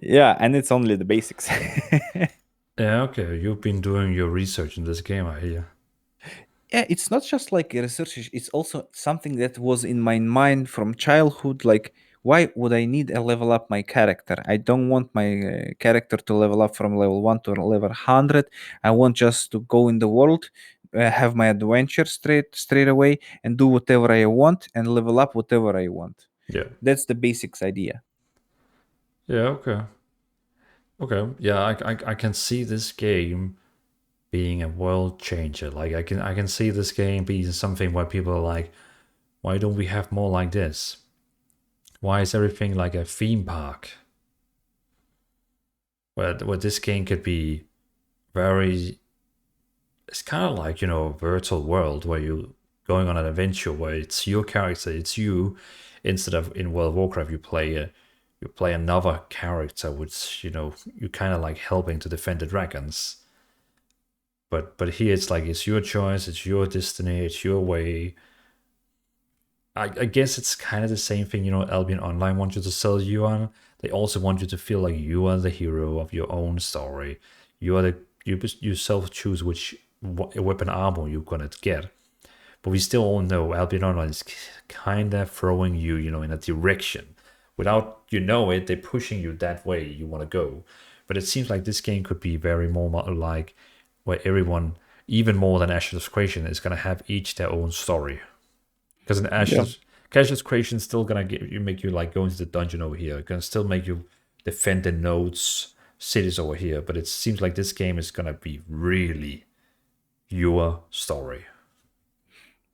Yeah, and it's only the basics.
Yeah, okay. You've been doing your research in this game, I hear.
Yeah, it's not just like a research, it's also something that was in my mind from childhood. Like, why would I need a level up my character? I don't want my character to level up from level 1 to level 100. I want just to go in the world, have my adventure straight away, and do whatever I want and level up whatever I want.
Yeah.
That's the basics idea.
Yeah, okay. Okay. Yeah, I can see this game being a world changer. Like I can see this game being something where people are like, why don't we have more like this? Why is everything like a theme park? Where this game could be very, it's kind of like, a virtual world where you going on an adventure where it's your character, it's you, instead of in World of Warcraft you play another character, which you kind of like helping to defend the dragons. But here it's like it's your choice, it's your destiny, it's your way. I guess it's kind of the same thing, Albion Online wants you to sell you on. They also want you to feel like you are the hero of your own story. You are you self choose which weapon armor you're gonna get. But we still all know Albion Online is kind of throwing you, in a direction. Without you know it, they're pushing you that way you want to go. But it seems like this game could be very more like where everyone, even more than Ashes of Creation, is gonna have each their own story. Because in Ashes Creation still gonna make you like go into the dungeon over here. Gonna still make you defend the nodes, cities over here. But it seems like this game is gonna be really your story.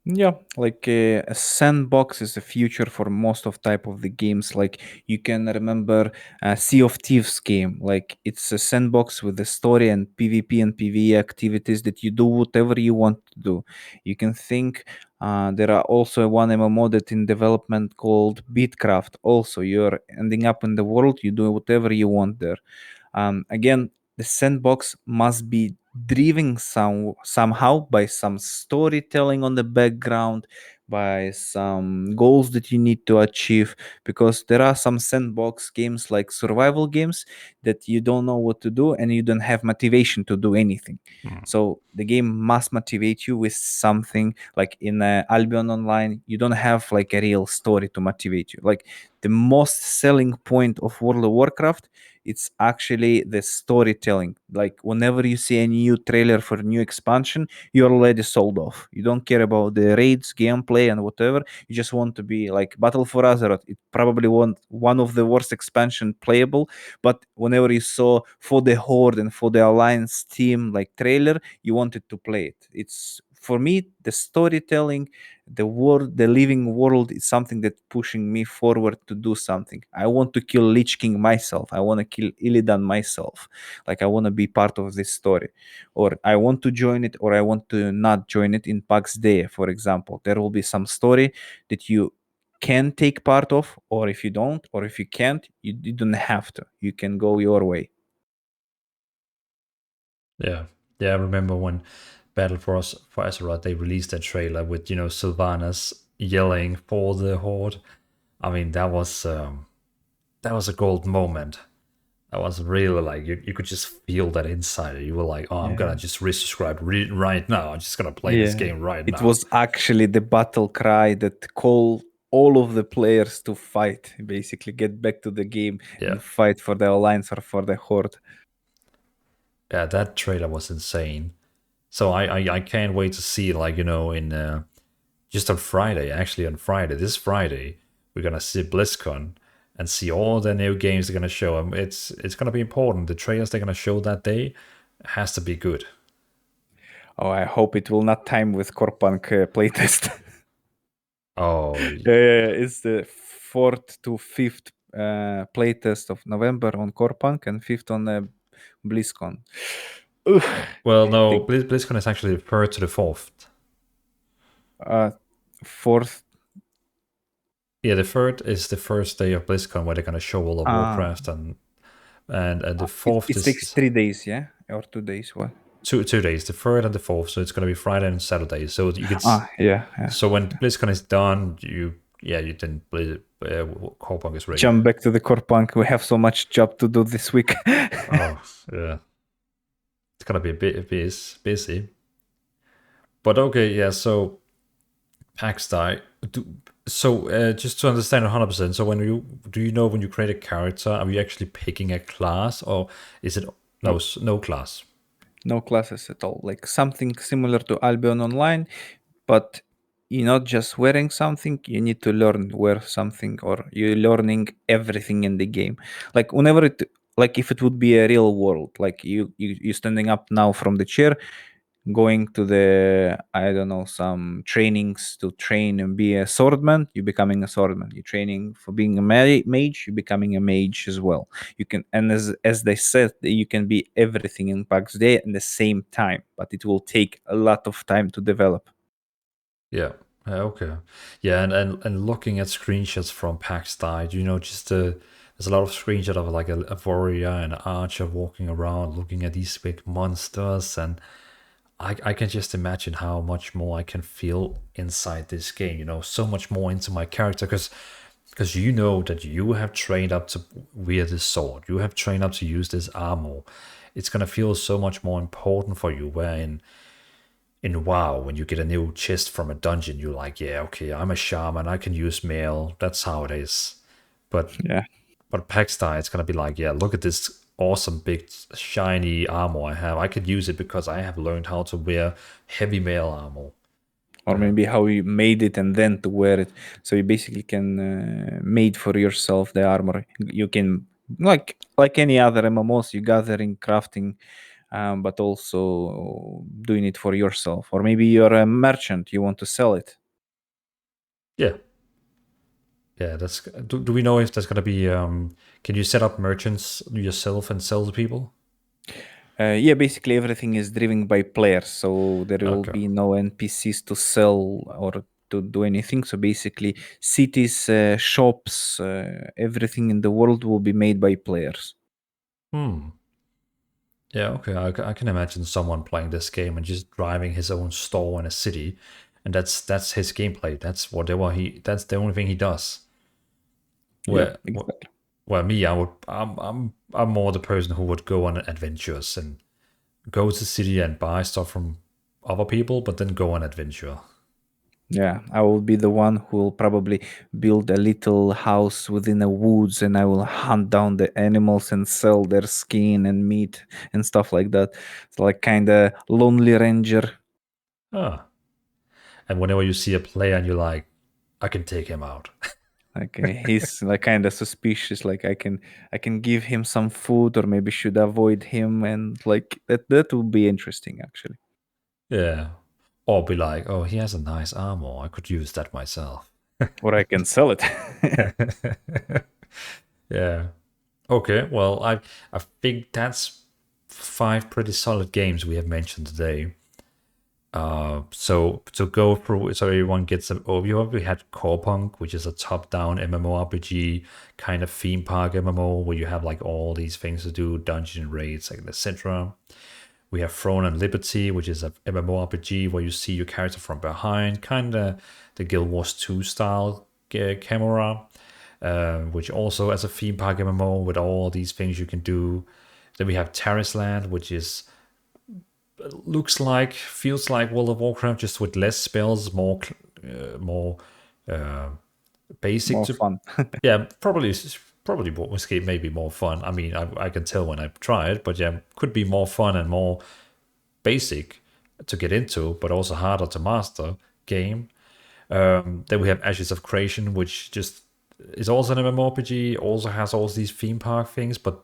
Yeah, like a sandbox is the future for most of type of the games. Like you can remember Sea of Thieves game. Like it's a sandbox with the story and PvP and PvE activities that you do whatever you want to do. You can think there are also one MMO that in development called Beatcraft. Also, you're ending up in the world, you do whatever you want there. Again, the sandbox must be driven somehow by some storytelling on the background, by some goals that you need to achieve, because there are some sandbox games like survival games that you don't know what to do and you don't have motivation to do anything. So the game must motivate you with something. Like in Albion Online, you don't have like a real story to motivate you. Like the most selling point of World of Warcraft, it's actually the storytelling. Like whenever you see a new trailer for a new expansion, you're already sold off. You don't care about the raids, gameplay, and whatever. You just want to be like Battle for Azeroth. It probably won't one of the worst expansion playable, but whenever you saw for the Horde and for the Alliance team like trailer, you wanted to play it. It's for me the storytelling, the world, the living world is something that pushing me forward to do something. I want to kill Lich King myself. I want to kill Illidan myself. Like I want to be part of this story, or I want to join it, or I want to not join it. In Pax Dei, for example, there will be some story that you can take part of, or if you don't, or if you can't, you don't have to. You can go your way.
Yeah. Yeah, I remember when Battle for Azeroth, they released that trailer with, Sylvanas yelling for the Horde. I mean, that was a gold moment. That was really like, you could just feel that inside. You were like, oh, I'm
Yeah.
gonna just resubscribe right now. I'm just gonna play this
Yeah.
game right
It
now.
was actually the battle cry that called all of the players to fight, basically get back to the game
Yeah.
and fight for the alliance or for the horde.
Yeah, that trailer was insane. So I can't wait to see, like, in just on Friday, actually on Friday, this Friday, we're gonna see BlizzCon and see all the new games they're gonna show. It's gonna be important. The trailers they're gonna show that day has to be good.
Oh, I hope it will not time with Corepunk playtest.
Oh,
It's the 4th to 5th playtest of November on Corepunk and 5th on BlizzCon. Ugh.
well, no,
The
BlizzCon is actually the third to the fourth.
uh, 4th.
Yeah, the third is the first day of BlizzCon where they're gonna show all of
Ah,
Warcraft, and the fourth
it takes
is
3 days, yeah, or 2 days. What?
2 days, the third and the fourth. So it's gonna be Friday and Saturday. So you could.
Yeah, yeah.
So when BlizzCon is done, you didn't play. Corepunk is ready.
Jump back to the Corepunk. We have so much job to do this week.
Oh yeah, it's gonna be a bit busy. But okay, yeah. So Pax Dei. Just to understand 100%. So do you know when you create a character, are you actually picking a class, or is it no class?
No classes at all. Like something similar to Albion Online, but you're not just wearing something, you need to learn wear something, or you're learning everything in the game. Like whenever it, like if it would be a real world, like you standing up now from the chair, going to the, I don't know, some trainings to train and be a swordman, you're becoming a swordman. You're training for being a mage, you're becoming a mage as well. You can, and as they said, you can be everything in Pax Day at the same time, but it will take a lot of time to develop.
Yeah. Okay. Yeah, and looking at screenshots from Pax Dei, just there's a lot of screenshots of like a warrior and an archer walking around, looking at these big monsters, and I can just imagine how much more I can feel inside this game. So much more into my character because you know that you have trained up to wield this sword, you have trained up to use this armor. It's gonna feel so much more important for you. Where in WoW, when you get a new chest from a dungeon, you're like, yeah, okay, I'm a shaman, I can use mail. That's how it is. But
Yeah.
but Pax Dei, it's gonna be like, yeah, look at this awesome big shiny armor I have. I could use it because I have learned how to wear heavy mail armor.
Or maybe how you made it and then to wear it. So you basically can made for yourself the armor. You can, like any other MMOs, you gathering, crafting, but also doing it for yourself. Or maybe you're a merchant, you want to sell it.
Yeah. Yeah, that's. Do we know if there's gonna be? Can you set up merchants yourself and sell to people?
Yeah, basically everything is driven by players, so there will
Okay.
be no NPCs to sell or to do anything. So basically, cities, shops, everything in the world will be made by players.
Hmm. Yeah. Okay. I can imagine someone playing this game and just driving his own store in a city, and that's his gameplay. That's whatever he. That's the only thing he does. Where
Yep, exactly.
Well, me, I'm more the person who would go on adventures and go to the city and buy stuff from other people, but then go on adventure.
Yeah, I will be the one who will probably build a little house within the woods, and I will hunt down the animals and sell their skin and meat and stuff like that. It's like kind of lonely ranger.
Ah, and whenever you see a player and you're like, I can take him out.
Like he's like kind of suspicious. Like I can give him some food, or maybe should avoid him, and like that would be interesting actually.
Yeah. Or be like, oh, he has a nice armor. I could use that myself.
Or I can sell it.
Yeah. Okay. Well, I think that's 5 pretty solid games we have mentioned today. So to go through, so everyone gets an overview of, we had Corepunk, which is a top-down MMORPG kind of theme park MMO where you have like all these things to do, dungeon raids, like etc. We have Throne and Liberty, which is a MMORPG where you see your character from behind, kind of the Guild Wars 2 style camera, which also has a theme park MMO with all these things you can do. Then we have Tarisland, which is feels like World of Warcraft, just with less spells, more basic.
More fun.
Yeah, probably Escape may be more fun. I mean, I can tell when I try it, but yeah, could be more fun and more basic to get into, but also harder to master game. Then we have Ashes of Creation, which just is also an MMORPG, also has all these theme park things, but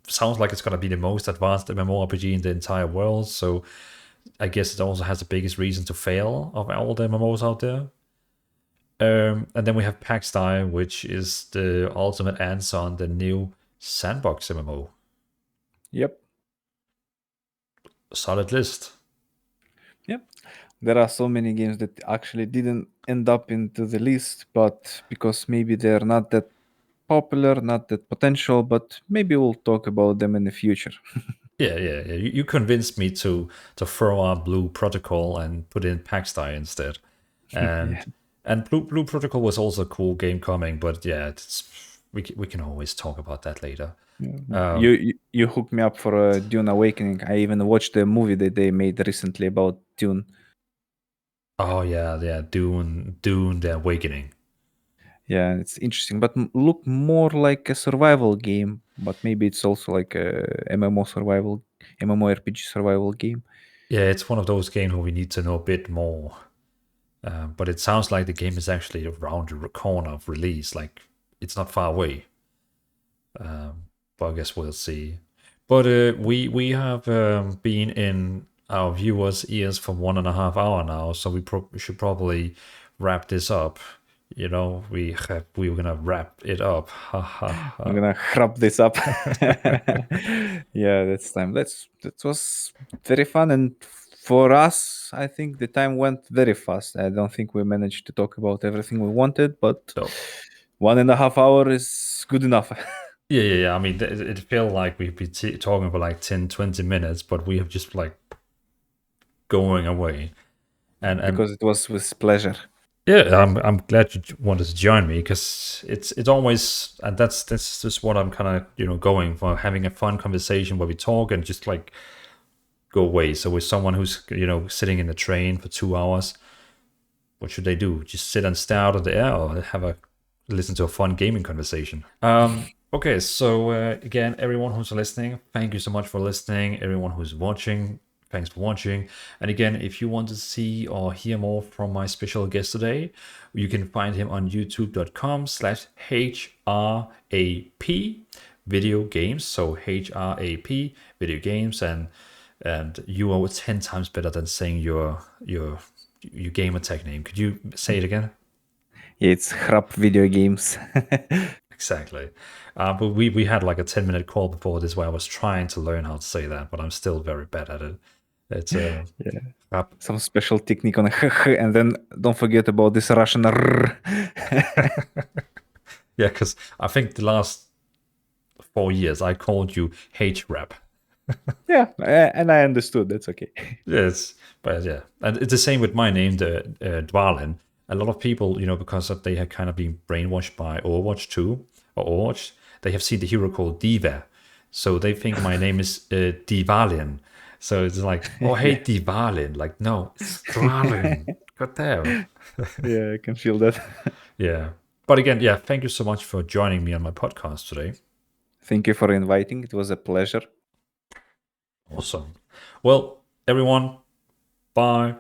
sounds like it's going to be the most advanced MMORPG in the entire world. So I guess it also has the biggest reason to fail of all the MMOs out there. And then we have Pax Dei, which is the ultimate answer on the new sandbox MMO.
Yep.
Solid list.
Yep. There are so many games that actually didn't end up into the list, but because maybe they're not that popular, not that potential, but maybe we'll talk about them in the future.
Yeah. You convinced me to throw out Blue Protocol and put in Pax Dei instead. And Blue Protocol was also a cool game coming, but yeah, we can always talk about that later.
You hooked me up for Dune Awakening. I even watched the movie that they made recently about Dune.
Oh yeah, Dune, The Awakening.
Yeah, it's interesting, but look more like a survival game. But maybe it's also like a MMORPG survival game.
Yeah, it's one of those games where we need to know a bit more. But it sounds like the game is actually around the corner of release. Like it's not far away. But I guess we'll see. But we have been in our viewers' ears for 1.5 hours now, so we should probably wrap this up. You know, we were gonna wrap it up. Ha ha ha.
I'm gonna wrap this up. Yeah, that's time. That was very fun, and for us, I think the time went very fast. I don't think we managed to talk about everything we wanted, but
No.
1.5 hours is good enough.
Yeah. I mean, it felt like we've been talking for like 10, 20 minutes, but we have just like going away. And
because it was with pleasure.
yeah, I'm glad you wanted to join me because it's always, and that's just what I'm kind of going for, having a fun conversation where we talk and just like go away. So with someone who's sitting in the train for 2 hours, what should they do? Just sit and stare out of the air, or listen to a fun gaming conversation? Okay, so again, everyone who's listening, thank you so much for listening. Everyone who's watching, thanks for watching. And again, if you want to see or hear more from my special guest today, you can find him on youtube.com/HRAP video games. So HRAP video games, and you are 10 times better than saying your gamer tag name. Could you say it again?
Yeah, it's Hrap Video Games.
Exactly. But we had like a 10-minute call before this where I was trying to learn how to say that, but I'm still very bad at it. It's
Some special technique on and then don't forget about this Russian R.
Yeah, because I think the last 4 years I called you H-rap.
Yeah, and I understood. That's okay.
Yes, but yeah, and it's the same with my name, the Dvalin. A lot of people, because they had kind of been brainwashed by Overwatch 2 or Overwatch, they have seen the hero called Diva, so they think my name is Dvalin. So it's like, oh hey Dvalin, like no, it's Dvalin. God damn.
Yeah, I can feel that.
Yeah, but again, yeah, thank you so much for joining me on my podcast today.
Thank you for inviting. It was a pleasure.
Awesome. Well, everyone, bye.